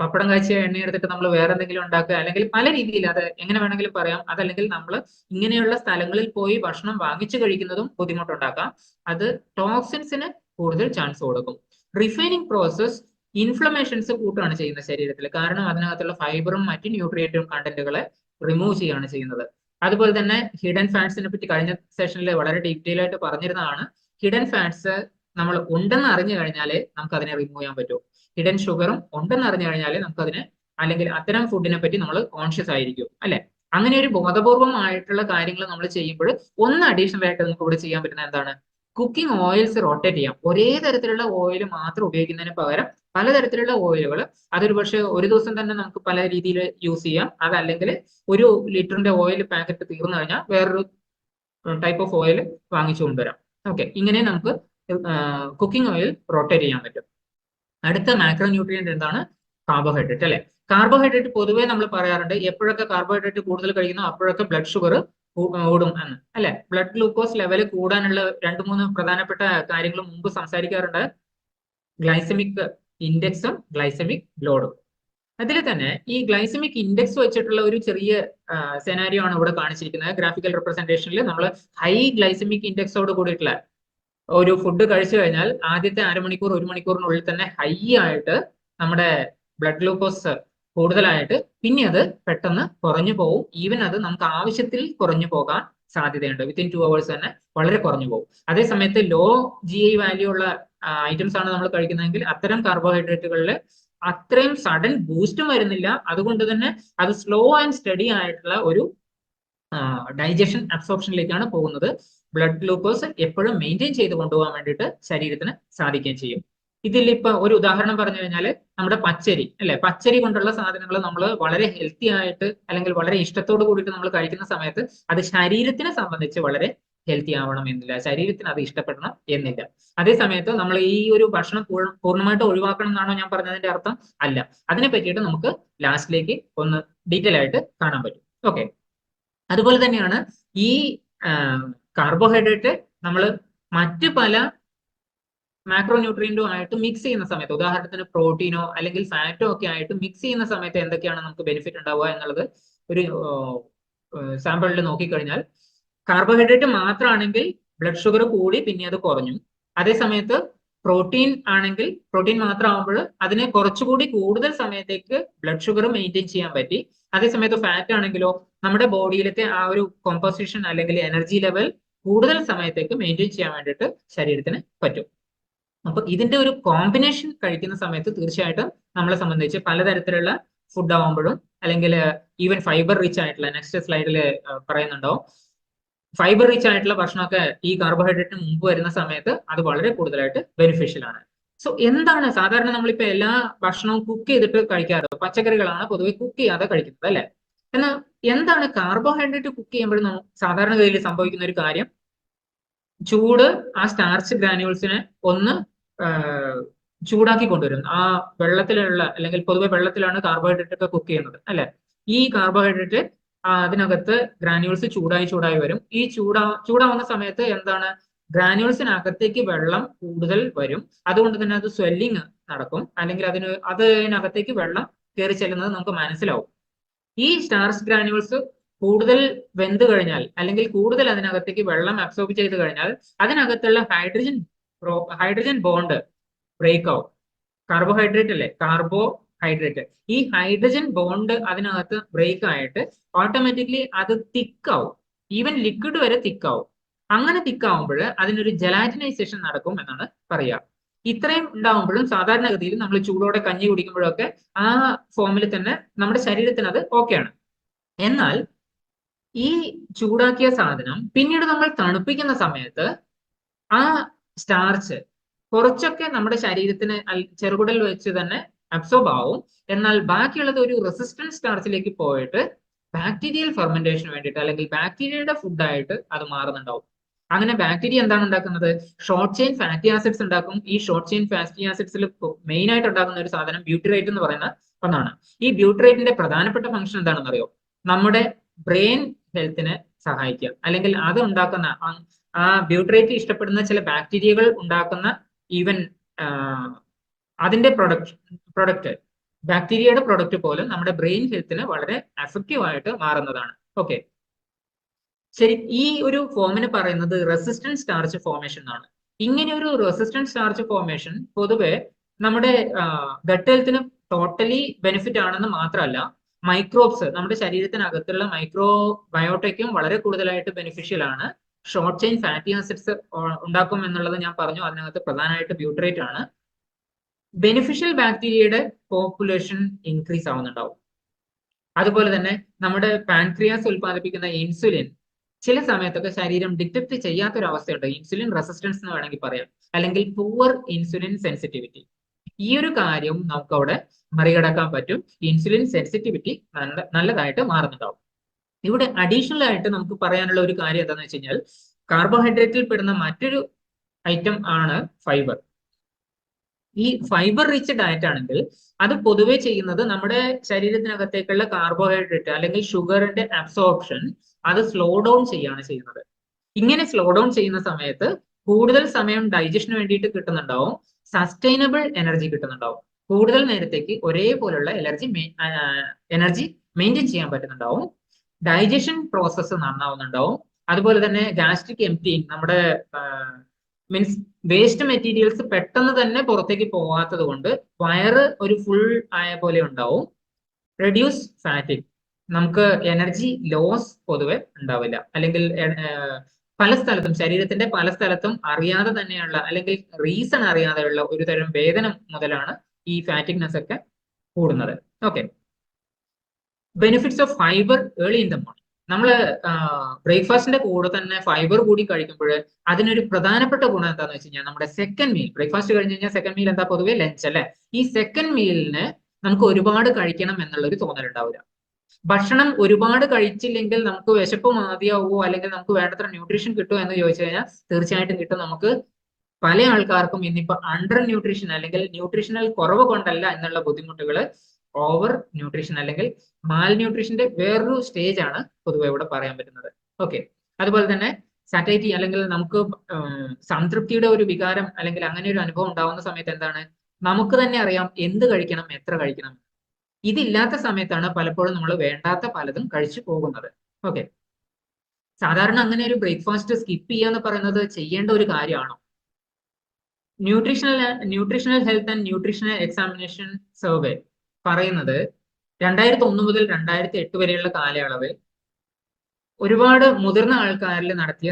പപ്പടം കാഴ്ച എണ്ണ എടുത്തിട്ട് നമ്മൾ വേറെ എന്തെങ്കിലും ഉണ്ടാക്കുക, അല്ലെങ്കിൽ പല രീതിയിൽ അത് എങ്ങനെ വേണമെങ്കിലും പറയാം. അതല്ലെങ്കിൽ നമ്മൾ ഇങ്ങനെയുള്ള സ്ഥലങ്ങളിൽ പോയി ഭക്ഷണം വാങ്ങിച്ചു കഴിക്കുന്നതും ബുദ്ധിമുട്ടുണ്ടാക്കാം. അത് ടോക്സിൻസിന് കൂടുതൽ ചാൻസ് കൊടുക്കും. റിഫൈനിങ് പ്രോസസ് ഇൻഫ്ലമേഷൻസ് കൂട്ടുകയാണ് ചെയ്യുന്നത് ശരീരത്തിൽ. കാരണം അതിനകത്തുള്ള ഫൈബറും മറ്റ് ന്യൂട്രിയന്റും കണ്ടന്റുകളെ റിമൂവ് ചെയ്യുകയാണ് ചെയ്യുന്നത്. അതുപോലെ തന്നെ ഹിഡൻ ഫാറ്റ്സിനെ പറ്റി കഴിഞ്ഞ സെഷനിൽ വളരെ ഡീറ്റെയിൽ ആയിട്ട് പറഞ്ഞിരുന്നതാണ്. ഹിഡൻ ഫാറ്റ്സ് നമ്മൾ ഉണ്ടെന്ന് അറിഞ്ഞു കഴിഞ്ഞാലേ നമുക്ക് അതിനെ റിമൂവ് ചെയ്യാൻ പറ്റൂ. ഹിഡൻ ഷുഗറും ഉണ്ടെന്ന് അറിഞ്ഞു കഴിഞ്ഞാലേ നമുക്ക് അതിനെ, അല്ലെങ്കിൽ അത്തരം ഫുഡിനെ പറ്റി നമ്മൾ കോൺഷ്യസ് ആയിരിക്കും, അല്ലെ? അങ്ങനെ ഒരു ബോധപൂർവമായിട്ടുള്ള കാര്യങ്ങൾ നമ്മൾ ചെയ്യുമ്പോൾ ഒന്ന് അഡീഷണൽ ആയിട്ട് നമുക്ക് ഇവിടെ ചെയ്യാൻ പറ്റുന്ന എന്താണ്? കുക്കിംഗ് ഓയിൽസ് റൊട്ടേറ്റ് ചെയ്യാം. ഒരേ തരത്തിലുള്ള ഓയിൽ മാത്രം ഉപയോഗിക്കുന്നതിന് പകരം പലതരത്തിലുള്ള ഓയിലുകൾ, അതൊരു പക്ഷേ ഒരു ദിവസം തന്നെ നമുക്ക് പല രീതിയിൽ യൂസ് ചെയ്യാം. അതല്ലെങ്കിൽ ഒരു ലിറ്ററിന്റെ ഓയിൽ പാക്കറ്റ് തീർന്നു കഴിഞ്ഞാൽ വേറൊരു ടൈപ്പ് ഓഫ് ഓയിൽ വാങ്ങിച്ചു കൊണ്ടുവരാം. ഓക്കെ. ഇങ്ങനെ നമുക്ക് കുക്കിംഗ് ഓയിൽ റൊട്ടേറ്റ് ചെയ്യാൻ പറ്റും. അടുത്ത മാക്രോ ന്യൂട്രിയന്റ് എന്താണ്? കാർബോഹൈഡ്രേറ്റ്, അല്ലെ? കാർബോഹൈഡ്രേറ്റ് പൊതുവെ നമ്മൾ പറയാറുണ്ട് എപ്പോഴൊക്കെ കാർബോഹൈഡ്രേറ്റ് കൂടുതൽ കഴിക്കുന്നോ അപ്പോഴൊക്കെ ബ്ലഡ് ഷുഗർ കൂടും എന്ന്, അല്ലെ? ബ്ലഡ് ഗ്ലൂക്കോസ് ലെവൽ കൂടാനുള്ള 2-3 പ്രധാനപ്പെട്ട കാര്യങ്ങൾ മുമ്പ് സംസാരിക്കാറുണ്ട്. ഗ്ലൈസമിക് ഇൻഡെക്സും ഗ്ലൈസമിക് ലോഡും. അതിൽ തന്നെ ഈ ഗ്ലൈസമിക് ഇൻഡെക്സ് വെച്ചിട്ടുള്ള ഒരു ചെറിയ സെനാരിയോ ആണ് ഇവിടെ കാണിച്ചിരിക്കുന്നത്. ഗ്രാഫിക്കൽ റെപ്രസെന്റേഷനിൽ നമ്മൾ ഹൈ ഗ്ലൈസമിക് ഇൻഡെക്സോട് കൂടിയിട്ടുള്ള ഒരു ഫുഡ് കഴിച്ചു കഴിഞ്ഞാൽ ആദ്യത്തെ അരമണിക്കൂർ 1 മണിക്കൂറിനുള്ളിൽ തന്നെ ഹൈ ആയിട്ട് നമ്മുടെ ബ്ലഡ് ഗ്ലൂക്കോസ് കൂടുതലായിട്ട് പിന്നെ അത് പെട്ടെന്ന് കുറഞ്ഞു പോകും. ഈവൻ അത് നമുക്ക് ആവശ്യത്തിൽ കുറഞ്ഞു പോകാൻ സാധ്യതയുണ്ട്. വിത്തിൻ 2 hours തന്നെ വളരെ കുറഞ്ഞു പോകും. അതേ സമയത്ത് ലോ GI വാല്യൂ ഉള്ള ഐറ്റംസ് ആണ് നമ്മൾ കഴിക്കുന്നതെങ്കിൽ അത്തരം കാർബോഹൈഡ്രേറ്റുകളിൽ അത്രയും സഡൻ ബൂസ്റ്റും വരുന്നില്ല. അതുകൊണ്ട് തന്നെ അത് സ്ലോ ആൻഡ് സ്റ്റഡി ആയിട്ടുള്ള ഒരു ഡൈജഷൻ അബ്സോർപ്ഷനിലേക്കാണ് പോകുന്നത്. ബ്ലഡ് ഗ്ലൂക്കോസ് എപ്പോഴും മെയിൻറ്റെയിൻ ചെയ്ത് കൊണ്ടുപോകാൻ വേണ്ടിയിട്ട് ശരീരത്തിന് സാധിക്കുകയും ചെയ്യും. ഇതിൽ ഇപ്പൊ ഒരു ഉദാഹരണം പറഞ്ഞു കഴിഞ്ഞാൽ നമ്മുടെ പച്ചരി, അല്ലെ? പച്ചരി കൊണ്ടുള്ള സാധനങ്ങൾ നമ്മൾ വളരെ ഹെൽത്തി ആയിട്ട് അല്ലെങ്കിൽ വളരെ ഇഷ്ടത്തോട് കൂടിയിട്ട് നമ്മൾ കഴിക്കുന്ന സമയത്ത് അത് ശരീരത്തിനെ സംബന്ധിച്ച് വളരെ ഹെൽത്തി ആവണം എന്നില്ല, ശരീരത്തിന് അത് ഇഷ്ടപ്പെടണം എന്നില്ല. അതേ സമയത്ത് നമ്മൾ ഈ ഒരു ഭക്ഷണം പൂർണ്ണമായിട്ട് ഒഴിവാക്കണം എന്നാണോ ഞാൻ പറഞ്ഞതിന്റെ അർത്ഥം? അല്ല. അതിനെ പറ്റിയിട്ട് നമുക്ക് ലാസ്റ്റിലേക്ക് ഒന്ന് ഡീറ്റെയിൽ ആയിട്ട് കാണാൻ പറ്റും. ഓക്കെ. അതുപോലെ തന്നെയാണ് ഈ കാർബോഹൈഡ്രേറ്റ് നമ്മൾ മറ്റ് പല മാക്രോ ന്യൂട്രിയന്റും ആയിട്ട് മിക്സ് ചെയ്യുന്ന സമയത്ത്, ഉദാഹരണത്തിന് പ്രോട്ടീനോ അല്ലെങ്കിൽ ഫാറ്റോ ഒക്കെ ആയിട്ട് മിക്സ് ചെയ്യുന്ന സമയത്ത് എന്തൊക്കെയാണ് നമുക്ക് ബെനിഫിറ്റ് ഉണ്ടാവുക എന്നുള്ളത് ഒരു സാമ്പിളിൽ നോക്കിക്കഴിഞ്ഞാൽ, കാർബോഹൈഡ്രേറ്റ് മാത്രമാണെങ്കിൽ ബ്ലഡ് ഷുഗർ കൂടി പിന്നെ അത് കുറഞ്ഞു. അതേ സമയത്ത് പ്രോട്ടീൻ ആണെങ്കിൽ, പ്രോട്ടീൻ മാത്രമാകുമ്പോൾ അതിനെ കുറച്ചുകൂടി കൂടുതൽ സമയത്തേക്ക് ബ്ലഡ് ഷുഗർ മെയിൻറ്റെയിൻ ചെയ്യാൻ പറ്റി. അതേസമയത്ത് ഫാറ്റ് ആണെങ്കിലോ നമ്മുടെ ബോഡിയിലത്തെ ആ ഒരു കോമ്പോസിഷൻ അല്ലെങ്കിൽ എനർജി ലെവൽ കൂടുതൽ സമയത്തേക്ക് മെയിൻറ്റെയിൻ ചെയ്യാൻ വേണ്ടിയിട്ട് ശരീരത്തിന് പറ്റും. അപ്പൊ ഇതിന്റെ ഒരു കോമ്പിനേഷൻ കഴിക്കുന്ന സമയത്ത് തീർച്ചയായിട്ടും നമ്മളെ സംബന്ധിച്ച് പലതരത്തിലുള്ള ഫുഡ് ആവുമ്പോഴും, അല്ലെങ്കിൽ ഈവൻ ഫൈബർ റിച്ച് ആയിട്ടുള്ള, നെക്സ്റ്റ് സ്ലൈഡിൽ പറയുന്നുണ്ടാവും, ഫൈബർ റിച്ച് ആയിട്ടുള്ള ഭക്ഷണമൊക്കെ ഈ കാർബോഹൈഡ്രേറ്റിന് മുമ്പ് വരുന്ന സമയത്ത് അത് വളരെ കൂടുതലായിട്ട് ബെനിഫിഷ്യൽ ആണ്. സോ എന്താണ് സാധാരണ നമ്മളിപ്പോ എല്ലാ ഭക്ഷണവും കുക്ക് ചെയ്തിട്ട് കഴിക്കാറ്? പച്ചക്കറികളാണ് പൊതുവെ കുക്ക് ചെയ്യാതെ കഴിക്കുന്നത്, അല്ലെ? എന്നാൽ എന്താണ് കാർബോഹൈഡ്രേറ്റ് കുക്ക് ചെയ്യുമ്പോഴും സാധാരണഗതിയിൽ സംഭവിക്കുന്ന ഒരു കാര്യം? ചൂട് ആ സ്റ്റാർച്ച് ഗ്രാനുവൽസിനെ ഒന്ന് ചൂടാക്കി കൊണ്ടുവരും. ആ വെള്ളത്തിലുള്ള, അല്ലെങ്കിൽ പൊതുവെ വെള്ളത്തിലാണ് കാർബോഹൈഡ്രേറ്റ് ഒക്കെ കുക്ക് ചെയ്യുന്നത് അല്ലെ. ഈ കാർബോഹൈഡ്രേറ്റ് അതിനകത്ത് ഗ്രാനുവൽസ് ചൂടായി വരും. ഈ ചൂടാവുന്ന സമയത്ത് എന്താണ്, ഗ്രാനുവൽസിനകത്തേക്ക് വെള്ളം കൂടുതൽ വരും. അതുകൊണ്ട് തന്നെ അത് സ്വെല്ലിങ് നടക്കും, അല്ലെങ്കിൽ അതിനകത്തേക്ക് വെള്ളം കയറി ചെല്ലുന്നത് നമുക്ക് മനസ്സിലാവും. ഈ സ്റ്റാർച്ച് ഗ്രാനുവൽസ് കൂടുതൽ വെന്ത് കഴിഞ്ഞാൽ, അല്ലെങ്കിൽ കൂടുതൽ അതിനകത്തേക്ക് വെള്ളം അബ്സോർബ് ചെയ്ത് കഴിഞ്ഞാൽ, അതിനകത്തുള്ള ഹൈഡ്രജൻ ബോണ്ട് ബ്രേക്ക് ആവും. കാർബോഹൈഡ്രേറ്റ് അല്ലേ, കാർബോഹൈഡ്രേറ്റ്. ഈ ഹൈഡ്രജൻ ബോണ്ട് അതിനകത്ത് ബ്രേക്ക് ആയിട്ട് ഓട്ടോമാറ്റിക്കലി അത് തിക്കാവും. ഈവൻ ലിക്വിഡ് വരെ തിക്കാവും. അങ്ങനെ തിക്കാവുമ്പോൾ അതിനൊരു ജലാറ്റിനൈസേഷൻ നടക്കും എന്നാണ് പറയുക. ഇത്രയും ഉണ്ടാവുമ്പോഴും സാധാരണഗതിയിൽ നമ്മൾ ചൂടോടെ കഞ്ഞി കുടിക്കുമ്പോഴൊക്കെ ആ ഫോമിൽ തന്നെ നമ്മുടെ ശരീരത്തിന് അത് ഓക്കെയാണ്. എന്നാൽ ഈ ചൂടാക്കിയ സാധനം പിന്നീട് നമ്മൾ തണുപ്പിക്കുന്ന സമയത്ത് ആ സ്റ്റാർച്ച് കുറച്ചൊക്കെ നമ്മുടെ ശരീരത്തിന് ചെറുകുടൽ വെച്ച് തന്നെ അബ്സോർബ് ആവും. എന്നാൽ ബാക്കിയുള്ളത് ഒരു റെസിസ്റ്റൻസ് സ്റ്റാർച്ചിലേക്ക് പോയിട്ട് ബാക്ടീരിയൽ ഫെർമെന്റേഷന് വേണ്ടിയിട്ട്, അല്ലെങ്കിൽ ബാക്ടീരിയയുടെ ഫുഡായിട്ട് അത് മാറുന്നുണ്ടാവും. അങ്ങനെ ബാക്ടീരിയ എന്താണ് ഉണ്ടാക്കുന്നത്, ഷോർട്ട് ചെയിൻ ഫാറ്റി ആസിഡ്സ് ഉണ്ടാക്കും. ഈ ഷോർട്ട് ചെയിൻ ഫാറ്റി ആസിഡ്സിൽ മെയിൻ ആയിട്ട് ഉണ്ടാക്കുന്ന ഒരു സാധനം ബ്യൂട്ടിറേറ്റ് എന്ന് പറയുന്ന ഒന്നാണ്. ഈ ബ്യൂട്ടിറേറ്റിന്റെ പ്രധാനപ്പെട്ട ഫംഗ്ഷൻ എന്താണെന്ന് അറിയോ, നമ്മുടെ ബ്രെയിൻ ഹെൽത്തിനെ സഹായിക്കുക, അല്ലെങ്കിൽ അത് ഉണ്ടാക്കുന്ന ആ ബ്യൂട്ടിറേറ്റ് ഇഷ്ടപ്പെടുന്ന ചില ബാക്ടീരിയകൾ ഉണ്ടാക്കുന്ന ഈവൻ അതിന്റെ പ്രൊഡക്റ്റ് ബാക്ടീരിയയുടെ പ്രൊഡക്റ്റ് പോലും നമ്മുടെ ബ്രെയിൻ ഹെൽത്തിന് വളരെ എഫക്റ്റീവ് ആയിട്ട് മാറുന്നതാണ്. ഓക്കെ, ശരി. ഈ ഒരു ഫോമിന് പറയുന്നത് റെസിസ്റ്റൻസ് സ്റ്റാർച്ച് ഫോർമേഷൻ എന്നാണ്. ഇങ്ങനെ ഒരു റെസിസ്റ്റൻസ് സ്റ്റാർച്ച് ഫോർമേഷൻ പൊതുവെ നമ്മുടെ ഗട്ട് ഹെൽത്തിന് ടോട്ടലി ബെനിഫിറ്റ് ആണെന്ന് മാത്രമല്ല, മൈക്രോബ്സ്, നമ്മുടെ ശരീരത്തിനകത്തുള്ള മൈക്രോബയോട്ടയ്ക്കും വളരെ കൂടുതലായിട്ട് ബെനിഫിഷ്യൽ ആണ്. ഷോർട്ട് ചെയിൻ ഫാറ്റി ആസിഡ്സ് ഉണ്ടാക്കും എന്നുള്ളത് ഞാൻ പറഞ്ഞു. അതിനകത്ത് പ്രധാനമായിട്ട് ബ്യൂട്ടറേറ്റ് ആണ്. ബെനിഫിഷ്യൽ ബാക്ടീരിയയുടെ പോപ്പുലേഷൻ ഇൻക്രീസ് ആവുന്നുണ്ടാവും. അതുപോലെ തന്നെ നമ്മുടെ പാൻക്രിയാസ് ഉൽപ്പാദിപ്പിക്കുന്ന ഇൻസുലിൻ ചില സമയത്തൊക്കെ ശരീരം ഡിറ്റക്ട് ചെയ്യാത്തൊരു അവസ്ഥയുണ്ട്. ഇൻസുലിൻ റെസിസ്റ്റൻസ് എന്ന് വേണമെങ്കിൽ പറയാം, അല്ലെങ്കിൽ പുവർ ഇൻസുലിൻ സെൻസിറ്റിവിറ്റി. ഈ ഒരു കാര്യം നമുക്ക് അവിടെ മറികടക്കാൻ പറ്റും. ഇൻസുലിൻ സെൻസിറ്റിവിറ്റി നല്ലതായിട്ട് മാറുന്നുണ്ടാവും. ഇവിടെ അഡീഷണൽ ആയിട്ട് നമുക്ക് പറയാനുള്ള ഒരു കാര്യം എന്താണെന്ന് വെച്ച് കഴിഞ്ഞാൽ, കാർബോഹൈഡ്രേറ്റിൽ പെടുന്ന മറ്റൊരു ഐറ്റം ആണ് ഫൈബർ. ഈ ഫൈബർ റിച്ച് ഡയറ്റ് ആണെങ്കിൽ അത് പൊതുവെ ചെയ്യുന്നത് നമ്മുടെ ശരീരത്തിനകത്തേക്കുള്ള കാർബോഹൈഡ്രേറ്റ് അല്ലെങ്കിൽ ഷുഗറിന്റെ അബ്സോർപ്ഷൻ അത് സ്ലോ ഡൗൺ ചെയ്യാണ് ചെയ്യുന്നത്. ഇങ്ങനെ സ്ലോ ഡൗൺ ചെയ്യുന്ന സമയത്ത് കൂടുതൽ സമയം ഡൈജഷന് വേണ്ടിയിട്ട് കിട്ടുന്നുണ്ടാവും, സസ്റ്റൈനബിൾ എനർജി കിട്ടുന്നുണ്ടാവും. കൂടുതൽ നേരത്തേക്ക് ഒരേപോലുള്ള എനർജി മെയിൻറ്റെയിൻ ചെയ്യാൻ പറ്റുന്നുണ്ടാവും. Digestion process നന്നാവുന്നുണ്ടാവും. അതുപോലെ തന്നെ ഗാസ്ട്രിക് എംപ്റ്റിങ്, നമ്മുടെ മീൻസ് വേസ്റ്റ് മെറ്റീരിയൽസ് പെട്ടെന്ന് തന്നെ പുറത്തേക്ക് പോകാത്തത് കൊണ്ട് വയറ് ഒരു ഫുൾ ആയ പോലെ ഉണ്ടാവും. റെഡ്യൂസ് ഫാറ്റിക്, നമുക്ക് എനർജി ലോസ് പൊതുവെ ഉണ്ടാവില്ല. അല്ലെങ്കിൽ പല സ്ഥലത്തും, ശരീരത്തിന്റെ പല സ്ഥലത്തും അറിയാതെ തന്നെയുള്ള, അല്ലെങ്കിൽ റീസൺ അറിയാതെയുള്ള ഒരു തരം വേദന മുതലാണ് ഈ ഫാറ്റിക്നെസ് ഒക്കെ കൂടുന്നത്. Okay, benefits of fibre early in the morning. നമ്മൾ ബ്രേക്ക്ഫാസ്റ്റിന്റെ കൂടെ തന്നെ ഫൈബർ കൂടി കഴിക്കുമ്പോൾ അതിനൊരു പ്രധാനപ്പെട്ട ഗുണം എന്താണെന്ന് വെച്ച് കഴിഞ്ഞാൽ, നമ്മുടെ സെക്കൻഡ് മീൽ, ബ്രേക്ക്ഫാസ്റ്റ് കഴിഞ്ഞ് കഴിഞ്ഞാൽ സെക്കൻഡ് മീൽ എന്താ, പൊതുവെ ലഞ്ച് അല്ലെ. ഈ സെക്കൻഡ് മീലിന് നമുക്ക് ഒരുപാട് കഴിക്കണം എന്നുള്ളൊരു തോന്നലുണ്ടാവില്ല. ഭക്ഷണം ഒരുപാട് കഴിച്ചില്ലെങ്കിൽ നമുക്ക് വിശപ്പ് മതിയാവുമോ, അല്ലെങ്കിൽ നമുക്ക് വേണ്ടത്ര ന്യൂട്രീഷൻ കിട്ടുമോ എന്ന് ചോദിച്ചു കഴിഞ്ഞാൽ തീർച്ചയായിട്ടും കിട്ടും. നമുക്ക് പല ആൾക്കാർക്കും ഇന്നിപ്പോ അണ്ടർ ന്യൂട്രീഷൻ, അല്ലെങ്കിൽ ന്യൂട്രീഷണൽ കുറവ് കൊണ്ടല്ല എന്നുള്ള ബുദ്ധിമുട്ടുകൾ, ഓവർ ന്യൂട്രീഷൻ അല്ലെങ്കിൽ മാൽ ന്യൂട്രീഷന്റെ വേറൊരു സ്റ്റേജ് ആണ് പൊതുവെ ഇവിടെ പറയാൻ പറ്റുന്നത്. ഓക്കെ, അതുപോലെ തന്നെ സാറ്റൈറ്റി, അല്ലെങ്കിൽ നമുക്ക് സംതൃപ്തിയുടെ ഒരു വികാരം, അല്ലെങ്കിൽ അങ്ങനെ ഒരു അനുഭവം ഉണ്ടാവുന്ന സമയത്ത് എന്താണ്, നമുക്ക് തന്നെ അറിയാം എന്ത് കഴിക്കണം, എത്ര കഴിക്കണം. ഇതില്ലാത്ത സമയത്താണ് പലപ്പോഴും നമ്മൾ വേണ്ടാത്ത പലതും കഴിച്ചു പോകുന്നത്. ഓക്കെ, സാധാരണ അങ്ങനെ ഒരു ബ്രേക്ക്ഫാസ്റ്റ് സ്കിപ്പ് ചെയ്യുക എന്ന് പറയുന്നത് ചെയ്യേണ്ട ഒരു കാര്യമാണോ? Nutritional health and nutritional examination survey പറയുന്നത് 2001 മുതൽ 2008 വരെയുള്ള കാലയളവിൽ ഒരുപാട് മുതിർന്ന ആൾക്കാരിൽ നടത്തിയ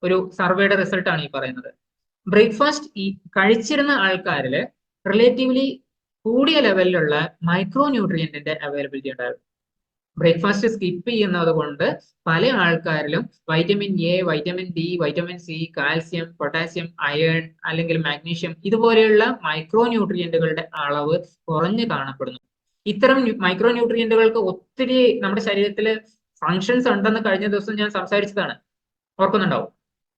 ഒരു സർവേയുടെ റിസൾട്ടാണ് ഈ പറയുന്നത്. ബ്രേക്ക്ഫാസ്റ്റ് കഴിച്ചിരുന്ന ആൾക്കാരിൽ റിലേറ്റീവ്ലി കൂടിയ ലെവലിലുള്ള മൈക്രോ ന്യൂട്രിയന്റിന്റെ അവൈലബിലിറ്റി ഉണ്ടായിരുന്നു. ബ്രേക്ക്ഫാസ്റ്റ് സ്കിപ്പ് ചെയ്യുന്നത് കൊണ്ട് പല ആൾക്കാരിലും vitamin A, vitamin D, vitamin C, calcium, potassium, iron അല്ലെങ്കിൽ മാഗ്നീഷ്യം ഇതുപോലെയുള്ള മൈക്രോ ന്യൂട്രിയന്റുകളുടെ അളവ് കുറഞ്ഞു കാണപ്പെടുന്നു. ഇത്തരം മൈക്രോ ന്യൂട്രിയന്റുകൾക്ക് ഒത്തിരി നമ്മുടെ ശരീരത്തിൽ ഫങ്ഷൻസ് ഉണ്ടെന്ന് കഴിഞ്ഞ ദിവസം ഞാൻ സംസാരിച്ചതാണ്, ഓർക്കുന്നുണ്ടാവും.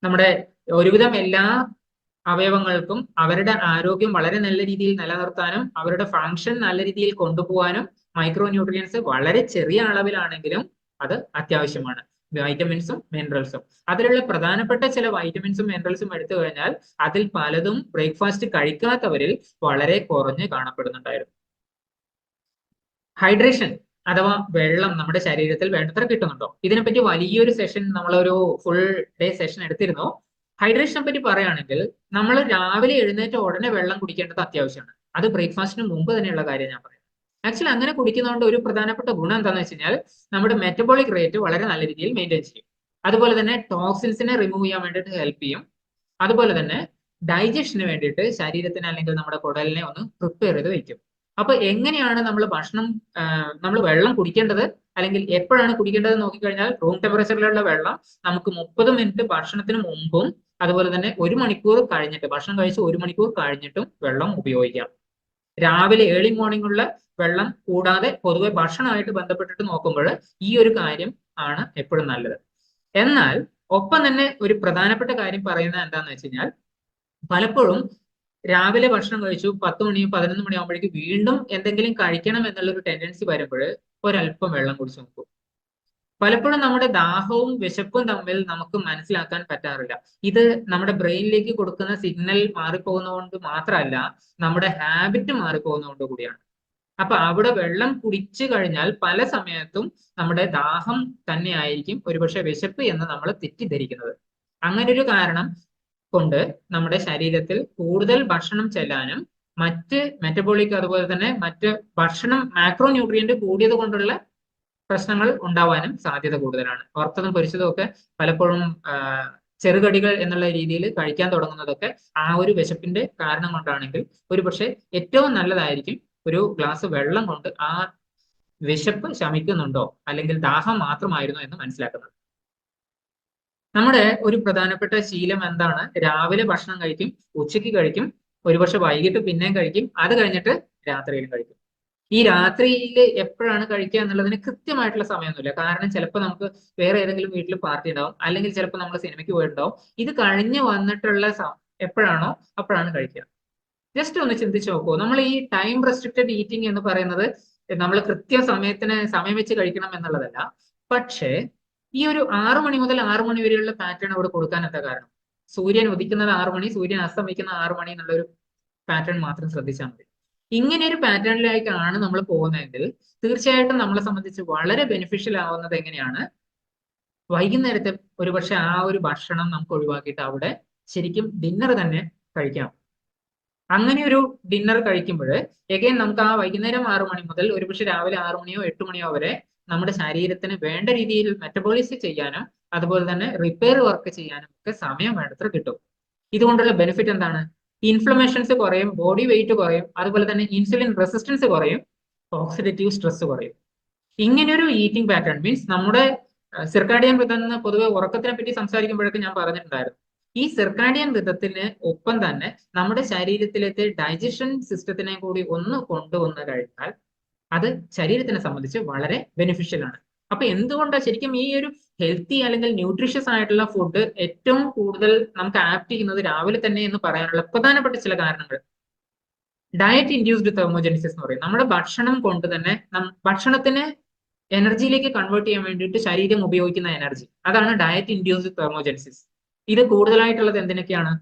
നമ്മുടെ ഒരുവിധം എല്ലാ അവയവങ്ങൾക്കും അവരുടെ ആരോഗ്യം വളരെ നല്ല രീതിയിൽ നിലനിർത്താനും അവരുടെ ഫങ്ഷൻ നല്ല രീതിയിൽ കൊണ്ടുപോകാനും മൈക്രോ ന്യൂട്രിയൻസ് വളരെ ചെറിയ അളവിലാണെങ്കിലും അത് അത്യാവശ്യമാണ്. വൈറ്റമിൻസും മിനറൽസും, അതിലുള്ള പ്രധാനപ്പെട്ട ചില വൈറ്റമിൻസും മിനറൽസും എടുത്തു കഴിഞ്ഞാൽ അതിൽ പലതും ബ്രേക്ക്ഫാസ്റ്റ് കഴിക്കാത്തവരിൽ വളരെ കുറഞ്ഞ് കാണപ്പെടുന്നുണ്ടായിരുന്നു. ഹൈഡ്രേഷൻ അഥവാ വെള്ളം നമ്മുടെ ശരീരത്തിൽ വേണ്ടത്ര കിട്ടുന്നുണ്ടോ? ഇതിനെപ്പറ്റി വലിയൊരു സെഷൻ, നമ്മളൊരു ഫുൾ ഡേ സെഷൻ എടുത്തിരുന്നു. ഹൈഡ്രേഷനെ പറ്റി പറയുകയാണെങ്കിൽ നമ്മൾ രാവിലെ എഴുന്നേറ്റ ഉടനെ വെള്ളം കുടിക്കേണ്ടത് അത്യാവശ്യമാണ്. അത് ബ്രേക്ക്ഫാസ്റ്റിന് മുമ്പ് തന്നെയുള്ള കാര്യം ഞാൻ പറയാം. ആക്ച്വലി അങ്ങനെ കുടിക്കുന്നതുകൊണ്ട് ഒരു പ്രധാനപ്പെട്ട ഗുണം എന്താണെന്ന് വെച്ച് കഴിഞ്ഞാൽ നമ്മുടെ മെറ്റബോളിക് റേറ്റ് വളരെ നല്ല രീതിയിൽ മെയിൻറ്റെയിൻ ചെയ്യും. അതുപോലെ തന്നെ ടോക്സിൻസിനെ റിമൂവ് ചെയ്യാൻ വേണ്ടിയിട്ട് ഹെൽപ്പ് ചെയ്യും. അതുപോലെ തന്നെ ഡൈജഷന് വേണ്ടിയിട്ട് ശരീരത്തിന് അല്ലെങ്കിൽ നമ്മുടെ കുടലിനെ ഒന്ന് പ്രിപ്പയർ ചെയ്ത് വെക്കും. അപ്പൊ എങ്ങനെയാണ് നമ്മൾ വെള്ളം കുടിക്കേണ്ടത് അല്ലെങ്കിൽ എപ്പോഴാണ് കുടിക്കേണ്ടത് നോക്കിക്കഴിഞ്ഞാൽ റൂം ടെമ്പറേച്ചറിലുള്ള വെള്ളം നമുക്ക് 30 മിനിറ്റ് ഭക്ഷണത്തിന് മുമ്പും അതുപോലെ തന്നെ 1 മണിക്കൂർ കഴിഞ്ഞിട്ട്, ഭക്ഷണം കഴിച്ച് 1 മണിക്കൂർ കഴിഞ്ഞിട്ടും വെള്ളം ഉപയോഗിക്കാം. രാവിലെ ഏർലി മോർണിംഗ് ഉള്ള വെള്ളം കൂടാതെ പൊതുവെ ഭക്ഷണമായിട്ട് ബന്ധപ്പെട്ടിട്ട് നോക്കുമ്പോൾ ഈ ഒരു കാര്യം ആണ് എപ്പോഴും നല്ലത്. എന്നാൽ ഒപ്പം തന്നെ ഒരു പ്രധാനപ്പെട്ട കാര്യം പറയുന്നത് എന്താണെന്ന് വെച്ച് കഴിഞ്ഞാൽ പലപ്പോഴും രാവിലെ ഭക്ഷണം കഴിച്ചു 10 മണി 11 മണി ആകുമ്പോഴേക്കും വീണ്ടും എന്തെങ്കിലും കഴിക്കണം എന്നുള്ളൊരു ടെൻഡൻസി വരുമ്പോൾ ഒരല്പം വെള്ളം കുടിച്ചു നോക്കൂ. പലപ്പോഴും നമ്മുടെ ദാഹവും വിശപ്പും തമ്മിൽ നമുക്ക് മനസ്സിലാക്കാൻ പറ്റാറില്ല. ഇത് നമ്മുടെ ബ്രെയിനിലേക്ക് കൊടുക്കുന്ന സിഗ്നൽ മാറിപ്പോകുന്നതുകൊണ്ട് മാത്രമല്ല, നമ്മുടെ ഹാബിറ്റ് മാറിപ്പോകുന്നതുകൊണ്ട് കൂടിയാണ്. അപ്പൊ അവിടെ വെള്ളം കുടിച്ചു കഴിഞ്ഞാൽ പല സമയത്തും നമ്മുടെ ദാഹം തന്നെയായിരിക്കും ഒരുപക്ഷെ വിശപ്പ് എന്ന് നമ്മൾ തെറ്റിദ്ധരിക്കുന്നത്. അങ്ങനെ ഒരു കാരണം കൊണ്ട് നമ്മുടെ ശരീരത്തിൽ കൂടുതൽ ഭക്ഷണം ചെല്ലാനും മറ്റ് മെറ്റബോളിക് അതുപോലെ തന്നെ മറ്റ് ഭക്ഷണം മാക്രോ ന്യൂട്രിയന്റ് കൂടിയത് കൊണ്ടുള്ള പ്രശ്നങ്ങൾ ഉണ്ടാവാനും സാധ്യത കൂടുതലാണ്. വറുത്തതും പൊരിച്ചതും ഒക്കെ പലപ്പോഴും ചെറുകടികൾ എന്നുള്ള രീതിയിൽ കഴിക്കാൻ തുടങ്ങുന്നതൊക്കെ ആ ഒരു വിശപ്പിന്റെ കാരണം കൊണ്ടാണെങ്കിൽ ഒരുപക്ഷെ ഏറ്റവും നല്ലതായിരിക്കും ഒരു ഗ്ലാസ് വെള്ളം കൊണ്ട് ആ വിശപ്പ് ശമിക്കുന്നുണ്ടോ അല്ലെങ്കിൽ ദാഹം മാത്രമായിരുന്നു എന്ന് മനസ്സിലാക്കുന്നത്. നമ്മുടെ ഒരു പ്രധാനപ്പെട്ട ശീലം എന്താണ്? രാവിലെ ഭക്ഷണം കഴിക്കും, ഉച്ചയ്ക്ക് കഴിക്കും, ഒരുപക്ഷെ വൈകിട്ട് പിന്നെയും കഴിക്കും, അത് കഴിഞ്ഞിട്ട് രാത്രിയിലും കഴിക്കും. ഈ രാത്രിയിൽ എപ്പോഴാണ് കഴിക്കുക എന്നുള്ളതിന് കൃത്യമായിട്ടുള്ള സമയമൊന്നുമില്ല. കാരണം ചിലപ്പോൾ നമുക്ക് വേറെ ഏതെങ്കിലും വീട്ടിൽ പാർട്ടി ഉണ്ടാവും, അല്ലെങ്കിൽ ചിലപ്പോൾ നമ്മൾ സിനിമയ്ക്ക് പോയിട്ടുണ്ടാവും. ഇത് കഴിഞ്ഞ് വന്നിട്ടുള്ള എപ്പോഴാണോ അപ്പോഴാണ് കഴിക്കുക. ജസ്റ്റ് ഒന്ന് ചിന്തിച്ച് നോക്കൂ. നമ്മൾ ഈ ടൈം റെസ്ട്രിക്റ്റഡ് ഈറ്റിംഗ് എന്ന് പറയുന്നത് നമ്മൾ സമയം വെച്ച് കഴിക്കണം എന്നുള്ളതല്ല. പക്ഷേ ഈ ഒരു 6 മണി മുതൽ 6 മണി വരെയുള്ള പാറ്റേൺ അവിടെ കൊടുക്കാൻ എന്താ കാരണം? സൂര്യൻ ഉദിക്കുന്നത് 6 മണി, സൂര്യൻ അസ്തമിക്കുന്ന 6 മണി എന്നുള്ളൊരു പാറ്റേൺ മാത്രം ശ്രദ്ധിച്ചാൽ മതി. ഇങ്ങനെ ഒരു പാറ്റേണിലേക്കാണ് നമ്മൾ പോകുന്നതെങ്കിൽ തീർച്ചയായിട്ടും നമ്മളെ സംബന്ധിച്ച് വളരെ ബെനിഫിഷ്യൽ ആവുന്നത് എങ്ങനെയാണ്? വൈകുന്നേരത്തെ ഒരുപക്ഷെ ആ ഒരു ഭക്ഷണം നമുക്ക് ഒഴിവാക്കിയിട്ട് അവിടെ ശരിക്കും ഡിന്നർ തന്നെ കഴിക്കാം. അങ്ങനെ ഒരു ഡിന്നർ കഴിക്കുമ്പോൾ എഗൈൻ നമുക്ക് ആ വൈകുന്നേരം 6 മണി മുതൽ ഒരുപക്ഷെ രാവിലെ 6 മണിയോ 8 മണിയോ വരെ നമ്മുടെ ശരീരത്തിന് വേണ്ട രീതിയിൽ മെറ്റബോളിസം ചെയ്യാനും അതുപോലെ തന്നെ റിപ്പയർ വർക്ക് ചെയ്യാനും ഒക്കെ സമയം വേണ്ടത്ര കിട്ടും. ഇതുകൊണ്ടുള്ള ബെനിഫിറ്റ് എന്താണ്? ഇൻഫ്ലമേഷൻസ് കുറയും, ബോഡി വെയിറ്റ് കുറയും, അതുപോലെ തന്നെ ഇൻസുലിൻ റെസിസ്റ്റൻസ് കുറയും, ഓക്സിഡേറ്റീവ് സ്ട്രെസ് കുറയും. ഇങ്ങനെയൊരു ഈറ്റിംഗ് പാറ്റേൺ മീൻസ് നമ്മുടെ സിർക്കാഡിയൻ റിതം എന്ന് പൊതുവെ ഉറക്കത്തിനെ പറ്റി സംസാരിക്കുമ്പോഴൊക്കെ ഞാൻ പറഞ്ഞിട്ടുണ്ടായിരുന്നു. ഈ സിർക്കാഡിയൻ റിതത്തിന് ഒപ്പം തന്നെ നമ്മുടെ ശരീരത്തിലേക്ക് ഡൈജഷൻ സിസ്റ്റത്തിനെ കൂടി ഒന്ന് കൊണ്ടുവന്നു കഴിഞ്ഞാൽ അത് ശരീരത്തിനെ സംബന്ധിച്ച് വളരെ ബെനിഫിഷ്യൽ ആണ്. അപ്പൊ എന്തുകൊണ്ടാണ് ശരിക്കും ഈ ഒരു ഹെൽത്തി അല്ലെങ്കിൽ ന്യൂട്രീഷ്യസ് ആയിട്ടുള്ള ഫുഡ് ഏറ്റവും കൂടുതൽ നമുക്ക് ആപ്റ്റ് ചെയ്യുന്നത് രാവിലെ തന്നെ എന്ന് പറയാനുള്ള പ്രധാനപ്പെട്ട ചില കാരണങ്ങൾ? ഡയറ്റ് ഇൻഡ്യൂസ്ഡ് തെർമോജെനിസിസ് എന്ന് പറയും. നമ്മുടെ ഭക്ഷണം കൊണ്ട് തന്നെ ഭക്ഷണത്തിന് എനർജിയിലേക്ക് കൺവേർട്ട് ചെയ്യാൻ വേണ്ടിയിട്ട് ശരീരം ഉപയോഗിക്കുന്ന എനർജി, അതാണ് ഡയറ്റ് ഇൻഡ്യൂസ്ഡ് തെർമോജെനിസിസ്. ഇത് കൂടുതലായിട്ടുള്ളത് എന്തിനൊക്കെയാണ്?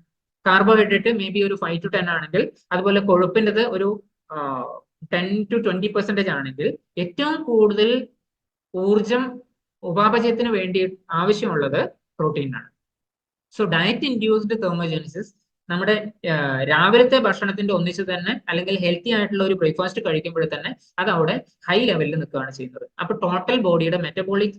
കാർബോഹൈഡ്രേറ്റ് മേ ബി ഒരു 5 to 10 ആണെങ്കിൽ, അതുപോലെ കൊഴുപ്പിൻ്റെത് ഒരു 10 to 20% ആണെങ്കിൽ, ഏറ്റവും കൂടുതൽ ഊർജം ഉപാപചയത്തിന് വേണ്ടി ആവശ്യമുള്ളത് പ്രോട്ടീനാണ്. സോ ഡയറ്റ് ഇൻഡ്യൂസ്ഡ് തെർമോജെനിസിസ് നമ്മുടെ രാവിലത്തെ ഭക്ഷണത്തിന്റെ ഒന്നിച്ച് തന്നെ അല്ലെങ്കിൽ ഹെൽത്തി ആയിട്ടുള്ള ഒരു ബ്രേക്ക്ഫാസ്റ്റ് കഴിക്കുമ്പോൾ തന്നെ അത് അവിടെ ഹൈ ലെവലിൽ നിൽക്കുകയാണ് ചെയ്യുന്നത്. അപ്പൊ ടോട്ടൽ ബോഡിയുടെ മെറ്റബോളിക്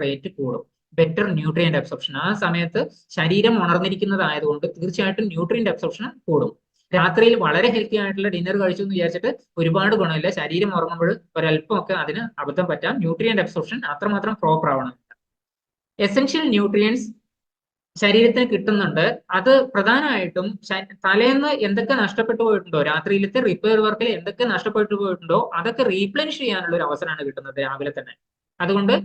റേറ്റ് കൂടും, ബെറ്റർ ന്യൂട്രിയന്റ് അബ്സോർപ്ഷൻ. ആ സമയത്ത് ശരീരം ഉണർന്നിരിക്കുന്നതായതുകൊണ്ട് തീർച്ചയായിട്ടും ന്യൂട്രിയന്റ് അബ്സോർപ്ഷൻ കൂടും. രാത്രിയിൽ വളരെ ഹെൽത്തി ആയിട്ടുള്ള ഡിന്നർ കഴിച്ചു എന്ന് വിചാരിച്ചിട്ട് ഒരുപാട് ഗുണമില്ല. ശരീരം ഉറങ്ങുമ്പോൾ ഒരല്പമൊക്കെ അതിന് അബദ്ധം പറ്റാം. ന്യൂട്രിയന്റ് അബ്സോർപ്ഷൻ അത്രമാത്രം പ്രോപ്പർ ആവണം. എസെൻഷ്യൽ ന്യൂട്രിയൻസ് ശരീരത്തിന് കിട്ടുന്നുണ്ട്. അത് പ്രധാനമായിട്ടും തലേന്ന് എന്തൊക്കെ നഷ്ടപ്പെട്ടു പോയിട്ടുണ്ടോ, രാത്രിയിലത്തെ റിപ്പയർ വർക്കിൽ എന്തൊക്കെ നഷ്ടപ്പെട്ടു പോയിട്ടുണ്ടോ അതൊക്കെ റീപ്ലനിഷ് ചെയ്യാനുള്ള ഒരു അവസരമാണ് കിട്ടുന്നത് രാവിലെ തന്നെ. അതുകൊണ്ട്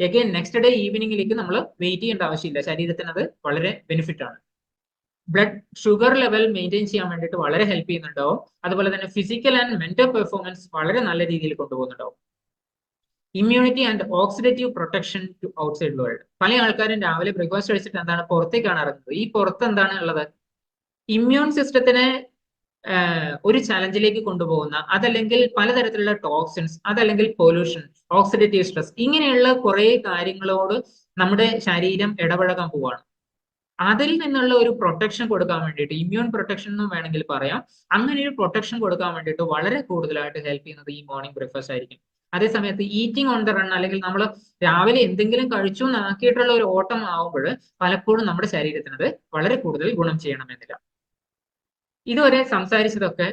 എഗെയിൻ നെക്സ്റ്റ് ഡേ ഈവനിങ്ങിലേക്ക് നമ്മൾ വെയിറ്റ് ചെയ്യേണ്ട ആവശ്യമില്ല. ശരീരത്തിന് അത് വളരെ ബെനിഫിറ്റ് ആണ്. ബ്ലഡ് ഷുഗർ ലെവൽ മെയിൻറ്റെയിൻ ചെയ്യാൻ വേണ്ടിയിട്ട് വളരെ ഹെൽപ്പ് ചെയ്യുന്നുണ്ടാവും. അതുപോലെ തന്നെ ഫിസിക്കൽ ആൻഡ് മെന്റൽ പെർഫോമൻസ് വളരെ നല്ല രീതിയിൽ കൊണ്ടുപോകുന്നുണ്ടാവും. Immunity and oxidative protection to outside world. പല ആൾക്കാരും രാവിലെ ബ്രേക്ക്ഫാസ്റ്റ് കഴിച്ചിട്ട് എന്താണ് പുറത്തേക്കാണ് ഇറങ്ങുന്നത്. ഈ പുറത്ത് എന്താണ് ഉള്ളത്? ഇമ്മ്യൂൺ സിസ്റ്റത്തിനെ ഒരു ചലഞ്ചിലേക്ക് കൊണ്ടുപോകുന്ന, അതല്ലെങ്കിൽ പലതരത്തിലുള്ള ടോക്സിൻസ്, അതല്ലെങ്കിൽ പൊല്യൂഷൻ, ഓക്സിഡേറ്റീവ് സ്ട്രെസ്, ഇങ്ങനെയുള്ള കുറെ കാര്യങ്ങളോട് നമ്മുടെ ശരീരം ഇടപഴകാൻ പോവാണ്. അതിൽ നിന്നുള്ള ഒരു പ്രൊട്ടക്ഷൻ കൊടുക്കാൻ വേണ്ടിയിട്ട്, ഇമ്മ്യൂൺ പ്രൊട്ടക്ഷൻ എന്നും വേണമെങ്കിൽ പറയാം, അങ്ങനെ ഒരു പ്രൊട്ടക്ഷൻ കൊടുക്കാൻ വേണ്ടിയിട്ട് വളരെ കൂടുതലായിട്ട് ഹെൽപ്പ് ചെയ്യുന്നത് ഈ മോർണിംഗ് ബ്രേക്ക്ഫാസ്റ്റ് ആയിരിക്കും. അതേസമയത്ത് ഈറ്റിംഗ് ഓൺ ദ റൺ, അല്ലെങ്കിൽ നമ്മൾ രാവിലെ എന്തെങ്കിലും കഴിച്ചു എന്നാക്കിയിട്ടുള്ള ഒരു ഓട്ടം ആവുമ്പോൾ പലപ്പോഴും നമ്മുടെ ശരീരത്തിന് അത് വളരെ കൂടുതൽ ഗുണം ചെയ്യണമെന്നില്ല. ഇതുവരെ സംസാരിച്ചതൊക്കെ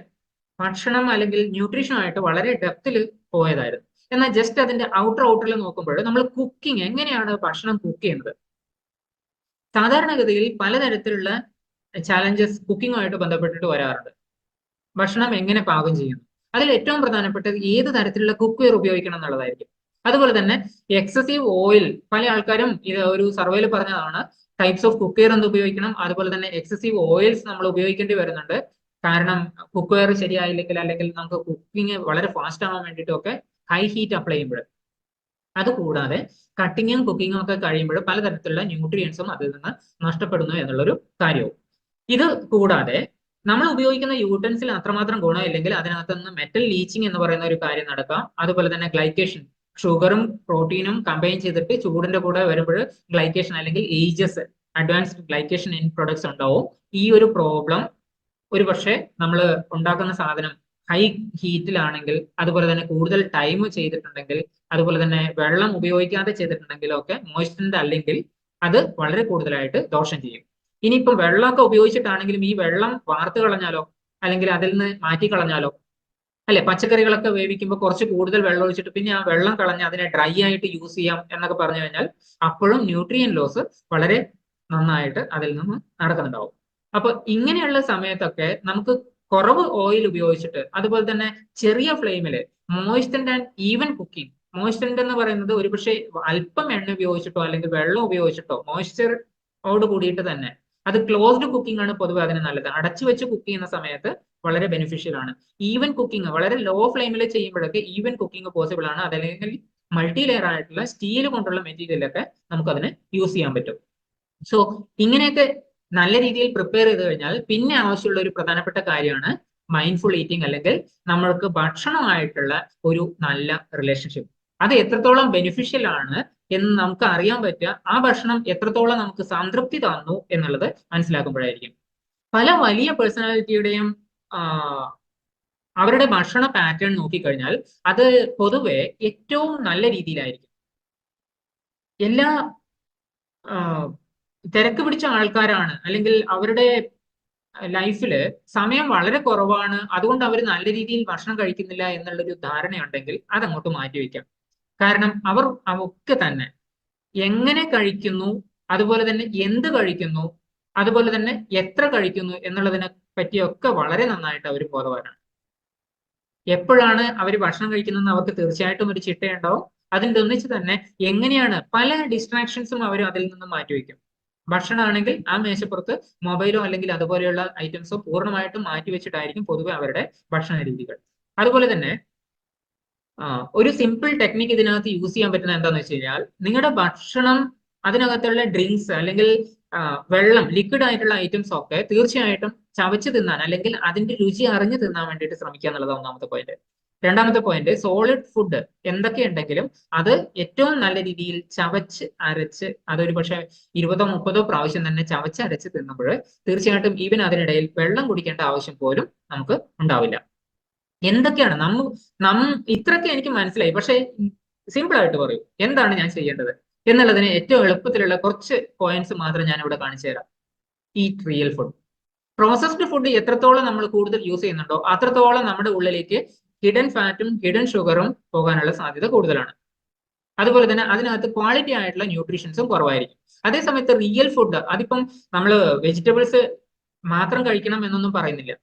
ഭക്ഷണം അല്ലെങ്കിൽ ന്യൂട്രീഷനുമായിട്ട് വളരെ ഡെപ്തിൽ പോയതായിരുന്നു. എന്നാൽ ജസ്റ്റ് അതിന്റെ ഔട്ടറിൽ നോക്കുമ്പോൾ നമ്മൾ കുക്കിംഗ്, എങ്ങനെയാണ് ഭക്ഷണം കുക്ക് ചെയ്യുന്നത്? സാധാരണഗതിയിൽ പലതരത്തിലുള്ള ചാലഞ്ചസ് കുക്കിങ്ങുമായിട്ട് ബന്ധപ്പെട്ടിട്ട് വരാറുണ്ട്. ഭക്ഷണം എങ്ങനെ പാകം ചെയ്യുന്നു, അതിൽ ഏറ്റവും പ്രധാനപ്പെട്ടത് ഏത് തരത്തിലുള്ള കുക്ക് വെയർ ഉപയോഗിക്കണം എന്നുള്ളതായിരിക്കും. അതുപോലെ തന്നെ എക്സസീവ് ഓയിൽ, പല ആൾക്കാരും ഇത് ഒരു സർവേയിൽ പറഞ്ഞതാണ്, ടൈപ്സ് ഓഫ് കുക്ക് വെയർ എന്ത് ഉപയോഗിക്കണം, അതുപോലെ തന്നെ എക്സസീവ് ഓയിൽസ് നമ്മൾ ഉപയോഗിക്കേണ്ടി വരുന്നുണ്ട്. കാരണം കുക്ക് വെയർ ശരിയായില്ലെങ്കിൽ, അല്ലെങ്കിൽ നമുക്ക് കുക്കിംഗ് വളരെ ഫാസ്റ്റ് ആവാൻ വേണ്ടിയിട്ടൊക്കെ ഹൈ ഹീറ്റ് അപ്ലൈ ചെയ്യുമ്പോൾ, അതുകൂടാതെ കട്ടിങ്ങും കുക്കിങ്ങും ഒക്കെ കഴിയുമ്പോൾ പലതരത്തിലുള്ള ന്യൂട്രിയൻസും അതിൽ നിന്ന് നഷ്ടപ്പെടുന്നു എന്നുള്ളൊരു കാര്യവും. ഇത് കൂടാതെ നമ്മൾ ഉപയോഗിക്കുന്ന യൂട്ടൻസിൽ അത്രമാത്രം ഗുണമില്ലെങ്കിൽ അതിനകത്ത് നിന്ന് മെറ്റൽ ലീച്ചിങ് എന്ന് പറയുന്ന ഒരു കാര്യം നടക്കാം. അതുപോലെ തന്നെ ഗ്ലൈക്കേഷൻ, ഷുഗറും പ്രോട്ടീനും കമ്പൈൻ ചെയ്തിട്ട് ചൂടിന്റെ കൂടെ വരുമ്പോൾ ഗ്ലൈക്കേഷൻ അല്ലെങ്കിൽ ages, advanced glycation in products ഉണ്ടാവും. ഈ ഒരു പ്രോബ്ലം ഒരു പക്ഷേ നമ്മൾ ഉണ്ടാക്കുന്ന സാധനം ഹൈ ഹീറ്റിലാണെങ്കിൽ, അതുപോലെ തന്നെ കൂടുതൽ ടൈം ചെയ്തിട്ടുണ്ടെങ്കിൽ, അതുപോലെ തന്നെ വെള്ളം ഉപയോഗിക്കാതെ ചെയ്തിട്ടുണ്ടെങ്കിലും ഒക്കെ മോയ്സ്ചറിന്റെ അല്ലെങ്കിൽ അത് വളരെ കൂടുതലായിട്ട് ദോഷം ചെയ്യും. ഇനിയിപ്പം വെള്ളമൊക്കെ ഉപയോഗിച്ചിട്ടാണെങ്കിലും ഈ വെള്ളം വാർത്ത് കളഞ്ഞാലോ, അല്ലെങ്കിൽ അതിൽ നിന്ന് മാറ്റി കളഞ്ഞാലോ, അല്ലെ, പച്ചക്കറികളൊക്കെ വേവിക്കുമ്പോൾ കുറച്ച് കൂടുതൽ വെള്ളം ഒഴിച്ചിട്ട് പിന്നെ ആ വെള്ളം കളഞ്ഞ് അതിനെ ഡ്രൈ ആയിട്ട് യൂസ് ചെയ്യാം എന്നൊക്കെ പറഞ്ഞു കഴിഞ്ഞാൽ അപ്പോഴും ന്യൂട്രിയൻ ലോസ് വളരെ നന്നായിട്ട് അതിൽ നിന്ന് നടക്കുന്നുണ്ടാവും. അപ്പൊ ഇങ്ങനെയുള്ള സമയത്തൊക്കെ നമുക്ക് കുറവ് ഓയിൽ ഉപയോഗിച്ചിട്ട്, അതുപോലെ തന്നെ ചെറിയ ഫ്ലെയിമില് മോയ്സ്ചറിന്റെ ആൻഡ് ഈവൻ കുക്കിംഗ്, മോയ്സ്ചറിന്റെ എന്ന് പറയുന്നത് ഒരുപക്ഷെ അല്പം എണ്ണ ഉപയോഗിച്ചിട്ടോ അല്ലെങ്കിൽ വെള്ളം ഉപയോഗിച്ചിട്ടോ മോയ്സ്ചറോട് കൂടിയിട്ട് തന്നെ, അത് ക്ലോസ്ഡ് കുക്കിംഗ് ആണ് പൊതുവെ അതിന് നല്ലത്. അടച്ചു വെച്ച് കുക്ക് ചെയ്യുന്ന സമയത്ത് വളരെ ബെനിഫിഷ്യൽ ആണ്. ഈവൻ കുക്കിംഗ് വളരെ ലോ ഫ്ലെയിമിൽ ചെയ്യുമ്പോഴൊക്കെ ഈവൻ കുക്കിംഗ് പോസിബിൾ ആണ്. അതല്ലെങ്കിൽ മൾട്ടി ലെയർ ആയിട്ടുള്ള സ്റ്റീൽ കൊണ്ടുള്ള മെറ്റീരിയലൊക്കെ നമുക്ക് അതിന് യൂസ് ചെയ്യാൻ പറ്റും. സോ ഇങ്ങനെയൊക്കെ നല്ല രീതിയിൽ പ്രിപ്പയർ ചെയ്ത് കഴിഞ്ഞാൽ പിന്നെ ആവശ്യമുള്ള ഒരു പ്രധാനപ്പെട്ട കാര്യമാണ് മൈൻഡ്ഫുൾ ഈറ്റിംഗ്, അല്ലെങ്കിൽ നമ്മൾക്ക് ഭക്ഷണമായിട്ടുള്ള ഒരു നല്ല റിലേഷൻഷിപ്പ്. അത് എത്രത്തോളം ബെനിഫിഷ്യൽ ആണ് എന്ന് നമുക്ക് അറിയാൻ പറ്റുക ആ ഭക്ഷണം എത്രത്തോളം നമുക്ക് സംതൃപ്തി തന്നു എന്നുള്ളത് മനസ്സിലാക്കുമ്പോഴായിരിക്കും. പല വലിയ പേഴ്സണാലിറ്റിയുടെയും അവരുടെ ഭക്ഷണ പാറ്റേൺ നോക്കിക്കഴിഞ്ഞാൽ അത് പൊതുവെ ഏറ്റവും നല്ല രീതിയിലായിരിക്കും. എല്ലാ തിരക്ക് പിടിച്ച ആൾക്കാരാണ്, അല്ലെങ്കിൽ അവരുടെ ലൈഫില് സമയം വളരെ കുറവാണ്, അതുകൊണ്ട് അവർ നല്ല രീതിയിൽ ഭക്ഷണം കഴിക്കുന്നില്ല എന്നുള്ളൊരു ധാരണയുണ്ടെങ്കിൽ അതങ്ങോട്ട് മാറ്റിവെക്കാം. കാരണം അവർ ഒക്കെ തന്നെ എങ്ങനെ കഴിക്കുന്നു, അതുപോലെ തന്നെ എന്ത് കഴിക്കുന്നു, അതുപോലെ തന്നെ എത്ര കഴിക്കുന്നു എന്നുള്ളതിനെ പറ്റിയൊക്കെ വളരെ നന്നായിട്ട് അവർ ബോധവാനാണ്. എപ്പോഴാണ് അവർ ഭക്ഷണം കഴിക്കുന്നതെന്ന് അവർക്ക് തീർച്ചയായിട്ടും ഒരു ചിട്ടയുണ്ടാവും. അതിൻ്റെ ഒന്നിച്ച് തന്നെ എങ്ങനെയാണ് പല ഡിസ്ട്രാക്ഷൻസും അവർ അതിൽ നിന്ന് മാറ്റിവെക്കും. ഭക്ഷണമാണെങ്കിൽ ആ മേശപ്പുറത്ത് മൊബൈലോ അല്ലെങ്കിൽ അതുപോലെയുള്ള ഐറ്റംസോ പൂർണ്ണമായിട്ടും മാറ്റിവെച്ചിട്ടായിരിക്കും പൊതുവെ അവരുടെ ഭക്ഷണ രീതികൾ. അതുപോലെ തന്നെ ഒരു സിമ്പിൾ ടെക്നിക്ക് ഇതിനകത്ത് യൂസ് ചെയ്യാൻ പറ്റുന്ന എന്താണെന്ന് വെച്ച് കഴിഞ്ഞാൽ, നിങ്ങളുടെ ഭക്ഷണം, അതിനകത്തുള്ള ഡ്രിങ്ക്സ് അല്ലെങ്കിൽ വെള്ളം, ലിക്വിഡ് ആയിട്ടുള്ള ഐറ്റംസ് ഒക്കെ തീർച്ചയായിട്ടും ചവച്ച് തിന്നാൻ, അല്ലെങ്കിൽ അതിന്റെ രുചി അറിഞ്ഞു തിന്നാൻ വേണ്ടിയിട്ട് ശ്രമിക്കുക എന്നുള്ളതാണ് ഒന്നാമത്തെ പോയിന്റ്. രണ്ടാമത്തെ പോയിന്റ്, സോളിഡ് ഫുഡ് എന്തൊക്കെയുണ്ടെങ്കിലും അത് ഏറ്റവും നല്ല രീതിയിൽ ചവച്ച് അരച്ച്, അതൊരു പക്ഷെ 20-30 പ്രാവശ്യം തന്നെ ചവച്ച് അരച്ച് തിന്നുമ്പോൾ തീർച്ചയായിട്ടും ഈവൻ അതിനിടയിൽ വെള്ളം കുടിക്കേണ്ട ആവശ്യം പോലും നമുക്ക് ഉണ്ടാവില്ല. എന്തൊക്കെയാണ് ഇത്രയൊക്കെ എനിക്ക് മനസ്സിലായി, പക്ഷെ സിമ്പിൾ ആയിട്ട് പറയൂ എന്താണ് ഞാൻ ചെയ്യേണ്ടത് എന്നുള്ളതിന് ഏറ്റവും എളുപ്പത്തിലുള്ള കുറച്ച് പോയിന്റ്സ് മാത്രം ഞാൻ ഇവിടെ കാണിച്ചു തരാം. Eat real food. Processed food എത്രത്തോളം നമ്മൾ കൂടുതൽ യൂസ് ചെയ്യുന്നുണ്ടോ അത്രത്തോളം നമ്മുടെ ഉള്ളിലേക്ക് ഹിഡൻ ഫാറ്റും ഹിഡൻ ഷുഗറും പോകാനുള്ള സാധ്യത കൂടുതലാണ്. അതുപോലെ തന്നെ അതിനകത്ത് ക്വാളിറ്റി ആയിട്ടുള്ള ന്യൂട്രീഷൻസും കുറവായിരിക്കും. അതേസമയത്ത് റിയൽ ഫുഡ്, അതിപ്പം നമ്മൾ വെജിറ്റബിൾസ് മാത്രം കഴിക്കണം എന്നൊന്നും പറയുന്നില്ല.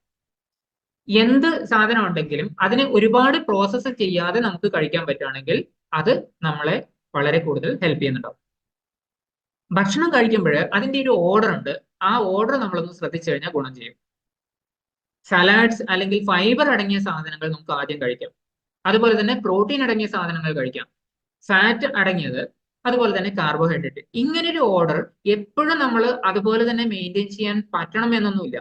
എന്ത് സാധനം ഉണ്ടെങ്കിലും അതിനെ ഒരുപാട് പ്രോസസ്സ് ചെയ്യാതെ നമുക്ക് കഴിക്കാൻ പറ്റുകയാണെങ്കിൽ അത് നമ്മളെ വളരെ കൂടുതൽ ഹെൽപ്പ് ചെയ്യുന്നുണ്ടാവും. ഭക്ഷണം കഴിക്കുമ്പോൾ അതിൻ്റെ ഒരു ഓർഡർ ഉണ്ട്. ആ ഓർഡർ നമ്മളൊന്ന് ശ്രദ്ധിച്ചു കഴിഞ്ഞാൽ ഗുണം ചെയ്യും. സലാഡ്സ് അല്ലെങ്കിൽ ഫൈബർ അടങ്ങിയ സാധനങ്ങൾ നമുക്ക് ആദ്യം കഴിക്കാം. അതുപോലെ തന്നെ പ്രോട്ടീൻ അടങ്ങിയ സാധനങ്ങൾ കഴിക്കാം. ഫാറ്റ് അടങ്ങിയത്, അതുപോലെ തന്നെ കാർബോഹൈഡ്രേറ്റ്. ഇങ്ങനെ ഒരു ഓർഡർ എപ്പോഴും നമ്മൾ അതുപോലെ തന്നെ മെയിൻറ്റെയിൻ ചെയ്യാൻ പറ്റണം എന്നൊന്നുമില്ല.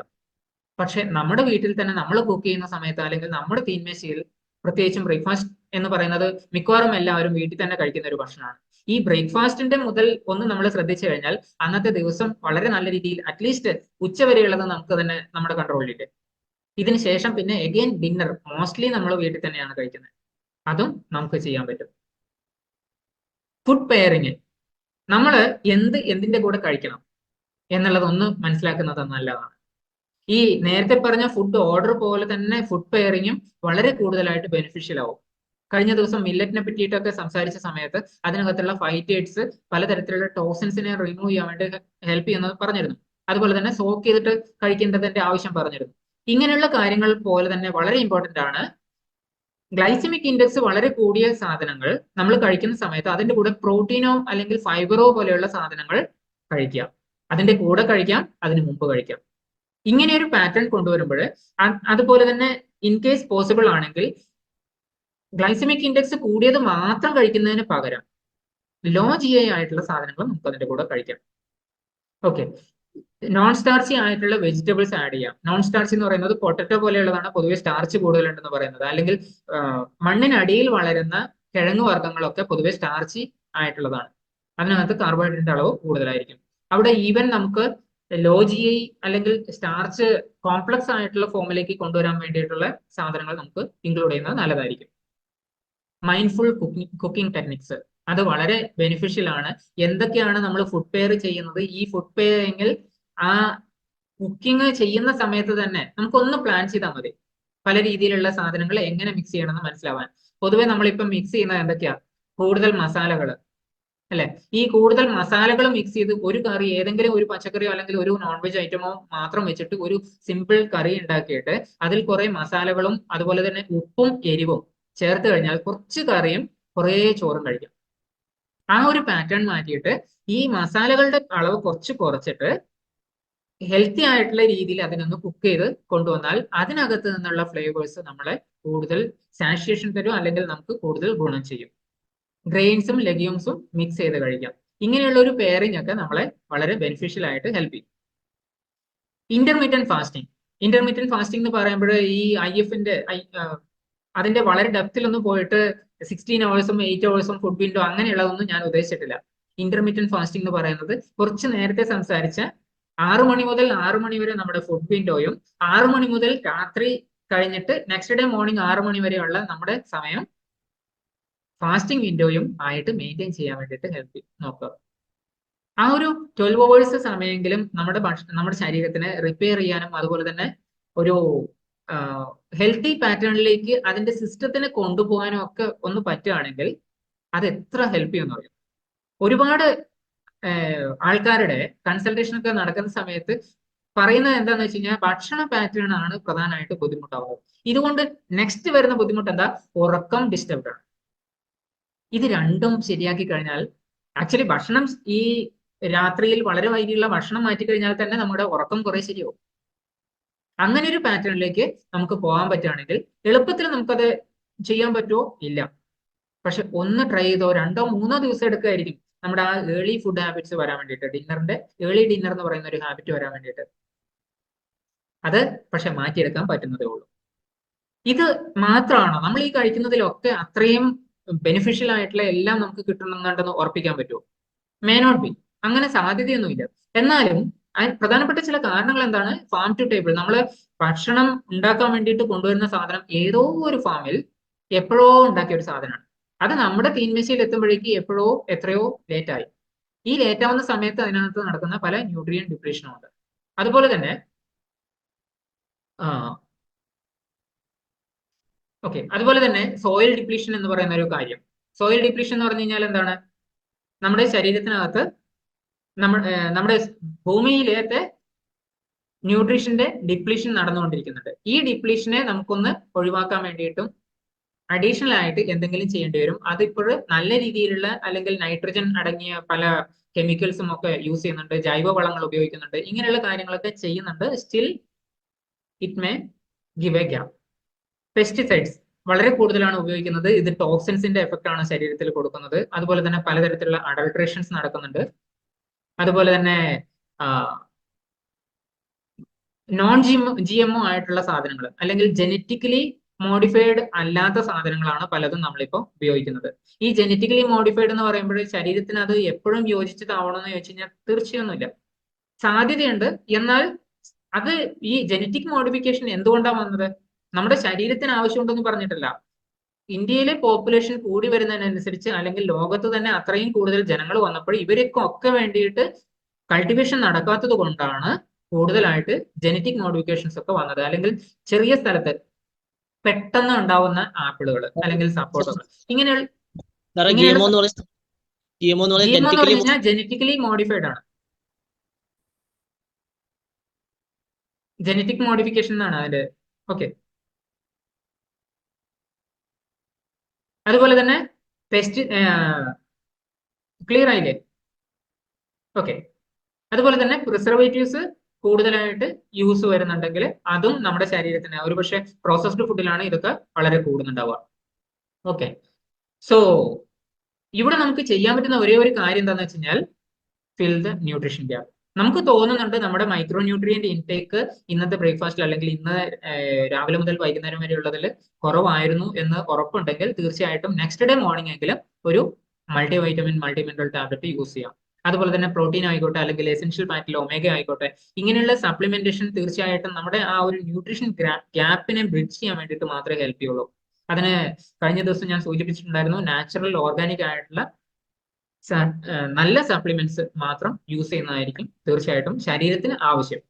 പക്ഷെ നമ്മുടെ വീട്ടിൽ തന്നെ നമ്മൾ കുക്ക് ചെയ്യുന്ന സമയത്ത് അല്ലെങ്കിൽ നമ്മുടെ തീന്മേശയിൽ, പ്രത്യേകിച്ചും ബ്രേക്ക്ഫാസ്റ്റ് എന്ന് പറയുന്നത് മിക്കവാറും എല്ലാവരും വീട്ടിൽ തന്നെ കഴിക്കുന്ന ഒരു ഭക്ഷണമാണ്. ഈ ബ്രേക്ക്ഫാസ്റ്റിന്റെ മുതൽ ഒന്ന് നമ്മൾ ശ്രദ്ധിച്ചു കഴിഞ്ഞാൽ അന്നത്തെ ദിവസം വളരെ നല്ല രീതിയിൽ അറ്റ്ലീസ്റ്റ് ഉച്ചവരെയുള്ളത് നമുക്ക് തന്നെ നമ്മുടെ കൺട്രോളിലിട്ട്, ഇതിന് ശേഷം പിന്നെ എഗെയിൻ ഡിന്നർ മോസ്റ്റ്ലി നമ്മൾ വീട്ടിൽ തന്നെയാണ് കഴിക്കുന്നത്. അതും നമുക്ക് ചെയ്യാൻ പറ്റും. ഫുഡ് പെയറിങ്, നമ്മൾ എന്തിന്റെ കൂടെ കഴിക്കണം എന്നുള്ളതൊന്ന് മനസ്സിലാക്കുന്നത് നല്ലതാണ്. ഈ നേരത്തെ പറഞ്ഞ ഫുഡ് ഓർഡർ പോലെ തന്നെ ഫുഡ് പെയറിങ്ങും വളരെ കൂടുതലായിട്ട് ബെനിഫിഷ്യൽ ആവും. കഴിഞ്ഞ ദിവസം മില്ലറ്റിനെ പറ്റിയിട്ടൊക്കെ സംസാരിച്ച സമയത്ത് അതിനകത്തുള്ള ഫൈറ്റേറ്റ്സ് പലതരത്തിലുള്ള ടോക്സിൻസിനെ റിമൂവ് ചെയ്യാൻ വേണ്ടി ഹെൽപ്പ് ചെയ്യുന്നത് പറഞ്ഞിരുന്നു. അതുപോലെ തന്നെ സോക്ക് ചെയ്തിട്ട് കഴിക്കേണ്ടതിന്റെ ആവശ്യം പറഞ്ഞിരുന്നു. ഇങ്ങനെയുള്ള കാര്യങ്ങൾ പോലെ തന്നെ വളരെ ഇമ്പോർട്ടന്റ് ആണ് ഗ്ലൈസമിക് ഇൻഡെക്സ് വളരെ കൂടിയ സാധനങ്ങൾ നമ്മൾ കഴിക്കുന്ന സമയത്ത് അതിന്റെ കൂടെ പ്രോട്ടീനോ അല്ലെങ്കിൽ ഫൈബറോ പോലെയുള്ള സാധനങ്ങൾ കഴിക്കാം. അതിന്റെ കൂടെ കഴിക്കാം, അതിന് മുമ്പ് കഴിക്കാം. ഇങ്ങനെ ഒരു പാറ്റേൺ കൊണ്ടുവരുമ്പോൾ അതുപോലെ തന്നെ ഇൻ കേസ് പോസിബിൾ ആണെങ്കിൽ ഗ്ലൈസമിക് ഇൻഡെക്സ് കൂടിയത് മാത്രം കഴിക്കുന്നതിന് പകരം ലോ GI ആയിട്ടുള്ള സാധനങ്ങൾ നമുക്ക് അതിന്റെ കൂടെ കഴിക്കാം. ഓക്കെ, നോൺ സ്റ്റാർച്ചി ആയിട്ടുള്ള വെജിറ്റബിൾസ് ആഡ് ചെയ്യാം. നോൺ സ്റ്റാർച്ചി എന്ന് പറയുന്നത് പൊട്ടറ്റോ പോലെയുള്ളതാണ്, പൊതുവെ സ്റ്റാർച്ച് കൂടുതലുണ്ടെന്ന് പറയുന്നത്. അല്ലെങ്കിൽ മണ്ണിനടിയിൽ വളരുന്ന കിഴങ്ങ് വർഗ്ഗങ്ങളൊക്കെ പൊതുവെ സ്റ്റാർച്ചി ആയിട്ടുള്ളതാണ്. അതിനകത്ത് കാർബോഹൈഡ്രേറ്റിന്റെ അളവ് കൂടുതലായിരിക്കും. അവിടെ ഈവൻ നമുക്ക് ലോ GI അല്ലെങ്കിൽ സ്റ്റാർച്ച് കോംപ്ലക്സ് ആയിട്ടുള്ള ഫോമിലേക്ക് കൊണ്ടുവരാൻ വേണ്ടിയിട്ടുള്ള സാധനങ്ങൾ നമുക്ക് ഇൻക്ലൂഡ് ചെയ്യുന്നത് നല്ലതായിരിക്കും. മൈൻഡ്ഫുൾ കുക്കിംഗ് ടെക്നിക്സ്, അത് വളരെ ബെനിഫിഷ്യൽ ആണ്. എന്തൊക്കെയാണ് നമ്മൾ ഫുഡ് പെയർ ചെയ്യുന്നത്, ഈ ഫുഡ് പെയറിങ്ങിൽ ആ കുക്കിംഗ് ചെയ്യുന്ന സമയത്ത് തന്നെ നമുക്കൊന്ന് പ്ലാൻ ചെയ്താൽ മതി പല രീതിയിലുള്ള സാധനങ്ങൾ എങ്ങനെ മിക്സ് ചെയ്യണമെന്ന് മനസ്സിലാവാൻ. പൊതുവെ നമ്മളിപ്പം മിക്സ് ചെയ്യുന്നത് എന്തൊക്കെയാ, കൂടുതൽ മസാലകൾ അല്ലെ. ഈ കൂടുതൽ മസാലകൾ മിക്സ് ചെയ്ത് ഒരു കറി, ഏതെങ്കിലും ഒരു പച്ചക്കറിയോ അല്ലെങ്കിൽ ഒരു നോൺ വെജ് ഐറ്റമോ മാത്രം വെച്ചിട്ട് ഒരു സിമ്പിൾ കറി ഉണ്ടാക്കിയിട്ട് അതിൽ കുറെ മസാലകളും അതുപോലെ തന്നെ ഉപ്പും എരിവും ചേർത്ത് കഴിഞ്ഞാൽ കുറച്ച് കറിയും കുറേ ചോറും കഴിക്കാം. ആ ഒരു പാറ്റേൺ മാറ്റിയിട്ട് ഈ മസാലകളുടെ അളവ് കുറച്ചിട്ട് ഹെൽത്തി ആയിട്ടുള്ള രീതിയിൽ അതിനൊന്ന് കുക്ക് ചെയ്ത് കൊണ്ടുവന്നാൽ അതിനകത്ത് നിന്നുള്ള ഫ്ലേവേഴ്സ് നമ്മളെ കൂടുതൽ സാറ്റിസ്ഫാക്ഷൻ തരും, അല്ലെങ്കിൽ നമുക്ക് കൂടുതൽ ഗുണം ചെയ്യും. ഗ്രെയിൻസും ലെഗ്യൂംസും മിക്സ് ചെയ്ത് കഴിക്കാം. ഇങ്ങനെയുള്ള ഒരു പെയറിംഗ് ഒക്കെ നമ്മളെ വളരെ ബെനിഫിഷ്യൽ ആയിട്ട് ഹെൽപ്പ് ചെയ്യും. ഇന്റർമീഡിയന്റ് ഫാസ്റ്റിംഗ് എന്ന് പറയുമ്പോൾ ഈ IF-ന്റെ അതിന്റെ വളരെ ഡെപ്തിലൊന്നും പോയിട്ട് 16 hours-ഉം 8 hours-ഉം ഫുഡ് വിൻഡോ അങ്ങനെയുള്ളതൊന്നും ഞാൻ ഉദ്ദേശിച്ചിട്ടില്ല. ഇന്റർമീഡിയന്റ് ഫാസ്റ്റിംഗ് എന്ന് പറയുന്നത് കുറച്ച് നേരത്തെ സംസാരിച്ച 6 മണി മുതൽ 6 മണി വരെ നമ്മുടെ ഫുഡ് വിൻഡോയും 6 മണി മുതൽ രാത്രി കഴിഞ്ഞിട്ട് നെക്സ്റ്റ് ഡേ മോർണിംഗ് 6 മണി വരെയുള്ള നമ്മുടെ സമയം ഫാസ്റ്റിംഗ് വിൻഡോയും ആയിട്ട് മെയിൻറ്റെയിൻ ചെയ്യാൻ വേണ്ടിയിട്ട് ഹെൽപ്പ് നോക്കുക. ആ ഒരു 12 hours സമയമെങ്കിലും നമ്മുടെ ശരീരത്തിനെ റിപ്പയർ ചെയ്യാനും അതുപോലെ തന്നെ ഒരു ഹെൽത്തി പാറ്റേണിലേക്ക് അതിന്റെ സിസ്റ്റത്തിനെ കൊണ്ടുപോകാനും ഒക്കെ ഒന്ന് പറ്റുകയാണെങ്കിൽ അത് എത്ര ഹെൽപ്പ് ചെയ്യുമെന്ന് പറയും. ഒരുപാട് ആൾക്കാരുടെ കൺസൾട്ടേഷൻ ഒക്കെ നടക്കുന്ന സമയത്ത് പറയുന്നത് എന്താന്ന് വെച്ച് കഴിഞ്ഞാൽ ഭക്ഷണ പാറ്റേൺ ആണ് പ്രധാനമായിട്ട് ബുദ്ധിമുട്ടാവുന്നത്. ഇതുകൊണ്ട് നെക്സ്റ്റ് വരുന്ന ബുദ്ധിമുട്ട് എന്താ, ഉറക്കം ഡിസ്റ്റർബ്ഡ് ആണ്. ഇത് രണ്ടും ശരിയാക്കി കഴിഞ്ഞാൽ ആക്ച്വലി ഭക്ഷണം ഈ രാത്രിയിൽ വളരെ വൈകിയുള്ള ഭക്ഷണം മാറ്റി കഴിഞ്ഞാൽ തന്നെ നമ്മുടെ ഉറക്കം കുറെ ശരിയാവും. അങ്ങനെ ഒരു പാറ്റേണിലേക്ക് നമുക്ക് പോകാൻ പറ്റുകയാണെങ്കിൽ എളുപ്പത്തിൽ നമുക്കത് ചെയ്യാൻ പറ്റുമോ, ഇല്ല. പക്ഷെ ഒന്ന് ട്രൈ ചെയ്തോ 2-3 ദിവസം എടുക്കുമായിരിക്കും നമ്മുടെ ആ ഏർലി ഫുഡ് ഹാബിറ്റ്സ് വരാൻ വേണ്ടിയിട്ട്, ഏർലി ഡിന്നർ എന്ന് പറയുന്ന ഒരു ഹാബിറ്റ് വരാൻ വേണ്ടിയിട്ട്. അത് പക്ഷെ മാറ്റിയെടുക്കാൻ പറ്റുന്നതേ ഉള്ളൂ. ഇത് മാത്രമാണോ നമ്മൾ ഈ കഴിക്കുന്നതിലൊക്കെ അത്രയും ബെനിഫിഷ്യൽ ആയിട്ടുള്ള എല്ലാം നമുക്ക് കിട്ടണമെന്നുണ്ടെന്ന് ഉറപ്പിക്കാൻ പറ്റുമോ? മേ നോട്ട് ബി, അങ്ങനെ സാധ്യതയൊന്നുമില്ല. എന്നാലും പ്രധാനപ്പെട്ട ചില കാരണങ്ങൾ എന്താണ്, ഫാം ടു ടേബിൾ, നമ്മൾ ഭക്ഷണം ഉണ്ടാക്കാൻ വേണ്ടിയിട്ട് കൊണ്ടുവരുന്ന സാധനം ഏതോ ഒരു ഫാമിൽ എപ്പോഴോ ഉണ്ടാക്കിയ ഒരു സാധനമാണ്. അത് നമ്മുടെ തീന്മേശയിൽ എത്തുമ്പോഴേക്ക് എത്രയോ ലേറ്റായി. ഈ ലേറ്റ് ആവുന്ന സമയത്ത് അതിനകത്ത് നടക്കുന്ന പല ന്യൂട്രിയൻ ഡിപ്രീഷനും ഉണ്ട്. അതുപോലെ തന്നെ അതുപോലെ തന്നെ സോയിൽ ഡിപ്ലീഷൻ എന്ന് പറയുന്ന ഒരു കാര്യം. സോയിൽ ഡിപ്ലീഷൻ എന്ന് പറഞ്ഞു കഴിഞ്ഞാൽ എന്താണ്, നമ്മുടെ ശരീരത്തിനകത്ത് നമ്മുടെ ഭൂമിയിലത്തെ ന്യൂട്രീഷന്റെ ഡിപ്ലീഷൻ നടന്നുകൊണ്ടിരിക്കുന്നുണ്ട്. ഈ ഡിപ്ലീഷനെ നമുക്കൊന്ന് ഒഴിവാക്കാൻ വേണ്ടിയിട്ടും അഡീഷണൽ ആയിട്ട് എന്തെങ്കിലും ചെയ്യേണ്ടി വരും. അതിപ്പോൾ നല്ല രീതിയിലുള്ള അല്ലെങ്കിൽ നൈട്രജൻ അടങ്ങിയ പല കെമിക്കൽസും ഒക്കെ യൂസ് ചെയ്യുന്നുണ്ട്, ജൈവവളങ്ങൾ ഉപയോഗിക്കുന്നുണ്ട്, ഇങ്ങനെയുള്ള കാര്യങ്ങളൊക്കെ ചെയ്യുന്നുണ്ട്. Still it may give A gap. Pesticides വളരെ കൂടുതലാണ് ഉപയോഗിക്കുന്നത്. ഇത് ടോക്സിൻസിന്റെ എഫക്റ്റ് ആണ് ശരീരത്തിൽ കൊടുക്കുന്നത്. അതുപോലെ തന്നെ പലതരത്തിലുള്ള അഡൾട്രേഷൻസ് നടക്കുന്നുണ്ട്. അതുപോലെ തന്നെ നോൺ GMO ആയിട്ടുള്ള സാധനങ്ങൾ അല്ലെങ്കിൽ ജനറ്റിക്കലി മോഡിഫൈഡ് അല്ലാത്ത സാധനങ്ങളാണ് പലതും നമ്മളിപ്പോൾ ഉപയോഗിക്കുന്നത്. ഈ ജനറ്റിക്കലി മോഡിഫൈഡ് എന്ന് പറയുമ്പോൾ ശരീരത്തിന് അത് എപ്പോഴും യോജിച്ചതാവണമെന്ന് ചോദിച്ചു കഴിഞ്ഞാൽ തീർച്ചയൊന്നുമില്ല, സാധ്യതയുണ്ട്. എന്നാൽ അത് ഈ ജനറ്റിക് മോഡിഫിക്കേഷൻ എന്തുകൊണ്ടാണ് വന്നത്? നമ്മുടെ ശരീരത്തിന് ആവശ്യമുണ്ടെന്ന് പറഞ്ഞിട്ടില്ല. ഇന്ത്യയിലെ പോപ്പുലേഷൻ കൂടി വരുന്നതിനനുസരിച്ച് അല്ലെങ്കിൽ ലോകത്ത് തന്നെ അത്രയും കൂടുതൽ ജനങ്ങൾ വന്നപ്പോൾ ഇവർക്കൊക്കെ വേണ്ടിയിട്ട് കൾട്ടിവേഷൻ നടക്കാത്തത് കൊണ്ടാണ് കൂടുതലായിട്ട് ജനറ്റിക് മോഡിഫിക്കേഷൻസ് ഒക്കെ വന്നത്. അല്ലെങ്കിൽ ചെറിയ സ്ഥലത്ത് പെട്ടെന്ന് ഉണ്ടാവുന്ന ആപ്പിളുകൾ അല്ലെങ്കിൽ സപ്പോർട്ടുകൾ ഇങ്ങനെയുള്ള ജനറ്റിക്കലി മോഡിഫൈഡ് ആണ്. ജനറ്റിക് മോഡിഫിക്കേഷൻ എന്നാണ് അതിന്റെ. ഓക്കെ, അതുപോലെ തന്നെ ക്ലിയർ ആയില്ലേ? ഓക്കെ, അതുപോലെ തന്നെ പ്രിസർവേറ്റീവ്സ് കൂടുതലായിട്ട് യൂസ് വരുന്നുണ്ടെങ്കിൽ അതും നമ്മുടെ ശരീരത്തിന്, ഒരുപക്ഷെ പ്രോസസ്ഡ് ഫുഡിലാണ് ഇതൊക്കെ വളരെ കൂടുന്നുണ്ടാവുക. ഓക്കെ, സോ ഇവിടെ നമുക്ക് ചെയ്യാൻ പറ്റുന്ന ഒരേ ഒരു കാര്യം എന്താണെന്ന് വെച്ച് കഴിഞ്ഞാൽ ഫിൽ ദ ന്യൂട്രീഷൻ ഗ്യാപ്പ്. നമുക്ക് തോന്നുന്നുണ്ട് നമ്മുടെ മൈക്രോ ന്യൂട്രിയന്റ് ഇൻടേക്ക് ഇന്നത്തെ ബ്രേക്ക്ഫാസ്റ്റിൽ അല്ലെങ്കിൽ ഇന്ന് രാവിലെ മുതൽ വൈകുന്നേരം വരെ ഉള്ളതിൽ കുറവായിരുന്നു എന്ന് ഉറപ്പുണ്ടെങ്കിൽ തീർച്ചയായിട്ടും നെക്സ്റ്റ് ഡേ മോർണിംഗ് എങ്കിലും ഒരു multi vitamin multi mineral tablet use ചെയ്യാം. അതുപോലെ തന്നെ പ്രോട്ടീൻ ആയിക്കോട്ടെ അല്ലെങ്കിൽ എസെൻഷ്യൽ ഫാറ്റിൽ ഒമേഗ ആയിക്കോട്ടെ, ഇങ്ങനെയുള്ള സപ്ലിമെന്റേഷൻ തീർച്ചയായിട്ടും നമ്മുടെ ആ ഒരു ന്യൂട്രീഷൻ ഗ്യാപ്പിനെ ബ്രിഡ്ജ് ചെയ്യാൻ വേണ്ടിയിട്ട് മാത്രമേ ഹെൽപ്പ് ചെയ്യുള്ളൂ. അതിന് കഴിഞ്ഞ ദിവസം ഞാൻ സൂചിപ്പിച്ചിട്ടുണ്ടായിരുന്നു, നാച്ചുറൽ ഓർഗാനിക് ആയിട്ടുള്ള നല്ല സപ്ലിമെന്റ്സ് മാത്രം യൂസ് ചെയ്യുന്നതായിരിക്കും തീർച്ചയായിട്ടും ശരീരത്തിന് ആവശ്യം.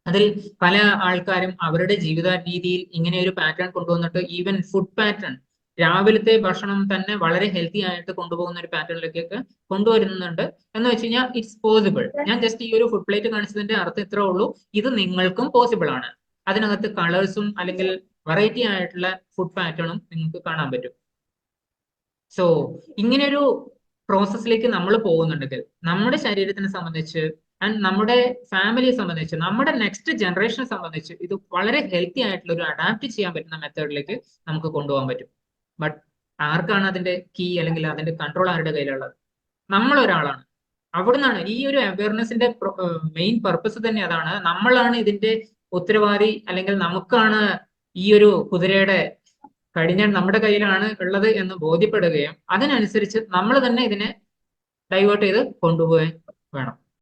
അതിൽ പല ആൾക്കാരും അവരുടെ ജീവിത രീതിയിൽ ഇങ്ങനെ ഒരു പാറ്റേൺ കൊണ്ടുവന്നിട്ട് ഈവൻ ഫുഡ് പാറ്റേൺ, രാവിലത്തെ ഭക്ഷണം തന്നെ വളരെ ഹെൽത്തി ആയിട്ട് കൊണ്ടുപോകുന്ന ഒരു പാറ്റേണിലേക്കൊക്കെ കൊണ്ടുവരുന്നുണ്ട്. എന്ന് വെച്ച് കഴിഞ്ഞാൽ ഇറ്റ്സ് പോസിബിൾ. ഞാൻ ജസ്റ്റ് ഈ ഒരു ഫുഡ് പ്ലേറ്റ് കാണിച്ചതിന്റെ അർത്ഥം ഇത്രേ ഉള്ളൂ, ഇത് നിങ്ങൾക്കും പോസിബിൾ ആണ്. അതിനകത്ത് കളേഴ്സും അല്ലെങ്കിൽ വെറൈറ്റി ആയിട്ടുള്ള ഫുഡ് പാറ്റേണും നിങ്ങൾക്ക് കാണാൻ പറ്റും. സോ ഇങ്ങനെയൊരു പ്രോസസ്സിലേക്ക് നമ്മൾ പോകുന്നുണ്ടെങ്കിൽ നമ്മുടെ ശരീരത്തിനെ സംബന്ധിച്ച് ആൻഡ് നമ്മുടെ ഫാമിലിയെ സംബന്ധിച്ച് നമ്മുടെ നെക്സ്റ്റ് ജനറേഷനെ സംബന്ധിച്ച് ഇത് വളരെ ഹെൽത്തി ആയിട്ടുള്ള ഒരു അഡാപ്റ്റ് ചെയ്യാൻ പറ്റുന്ന മെത്തേഡിലേക്ക് നമുക്ക് കൊണ്ടുപോകാൻ പറ്റും. ബട്ട് ആർക്കാണ് അതിന്റെ കീ അല്ലെങ്കിൽ അതിന്റെ കൺട്രോൾ ആരുടെ കയ്യിലുള്ളത്? നമ്മൾ ഒരാളാണ്. അവിടുന്നാണ് ഈ ഒരു അവയർനെസിന്റെ മെയിൻ പർപ്പസ് തന്നെ അതാണ്. നമ്മളാണ് ഇതിന്റെ ഉത്തരവാദി, അല്ലെങ്കിൽ നമുക്കാണ് ഈ ഒരു കുതിരയുടെ കഴിഞ്ഞാൽ നമ്മുടെ കയ്യിലാണ് ഉള്ളത് എന്ന് ബോധ്യപ്പെടുകയും അതിനനുസരിച്ച് നമ്മൾ തന്നെ ഇതിനെ ഡൈവേർട്ട് ചെയ്ത് കൊണ്ടുപോവുകയും വേണം.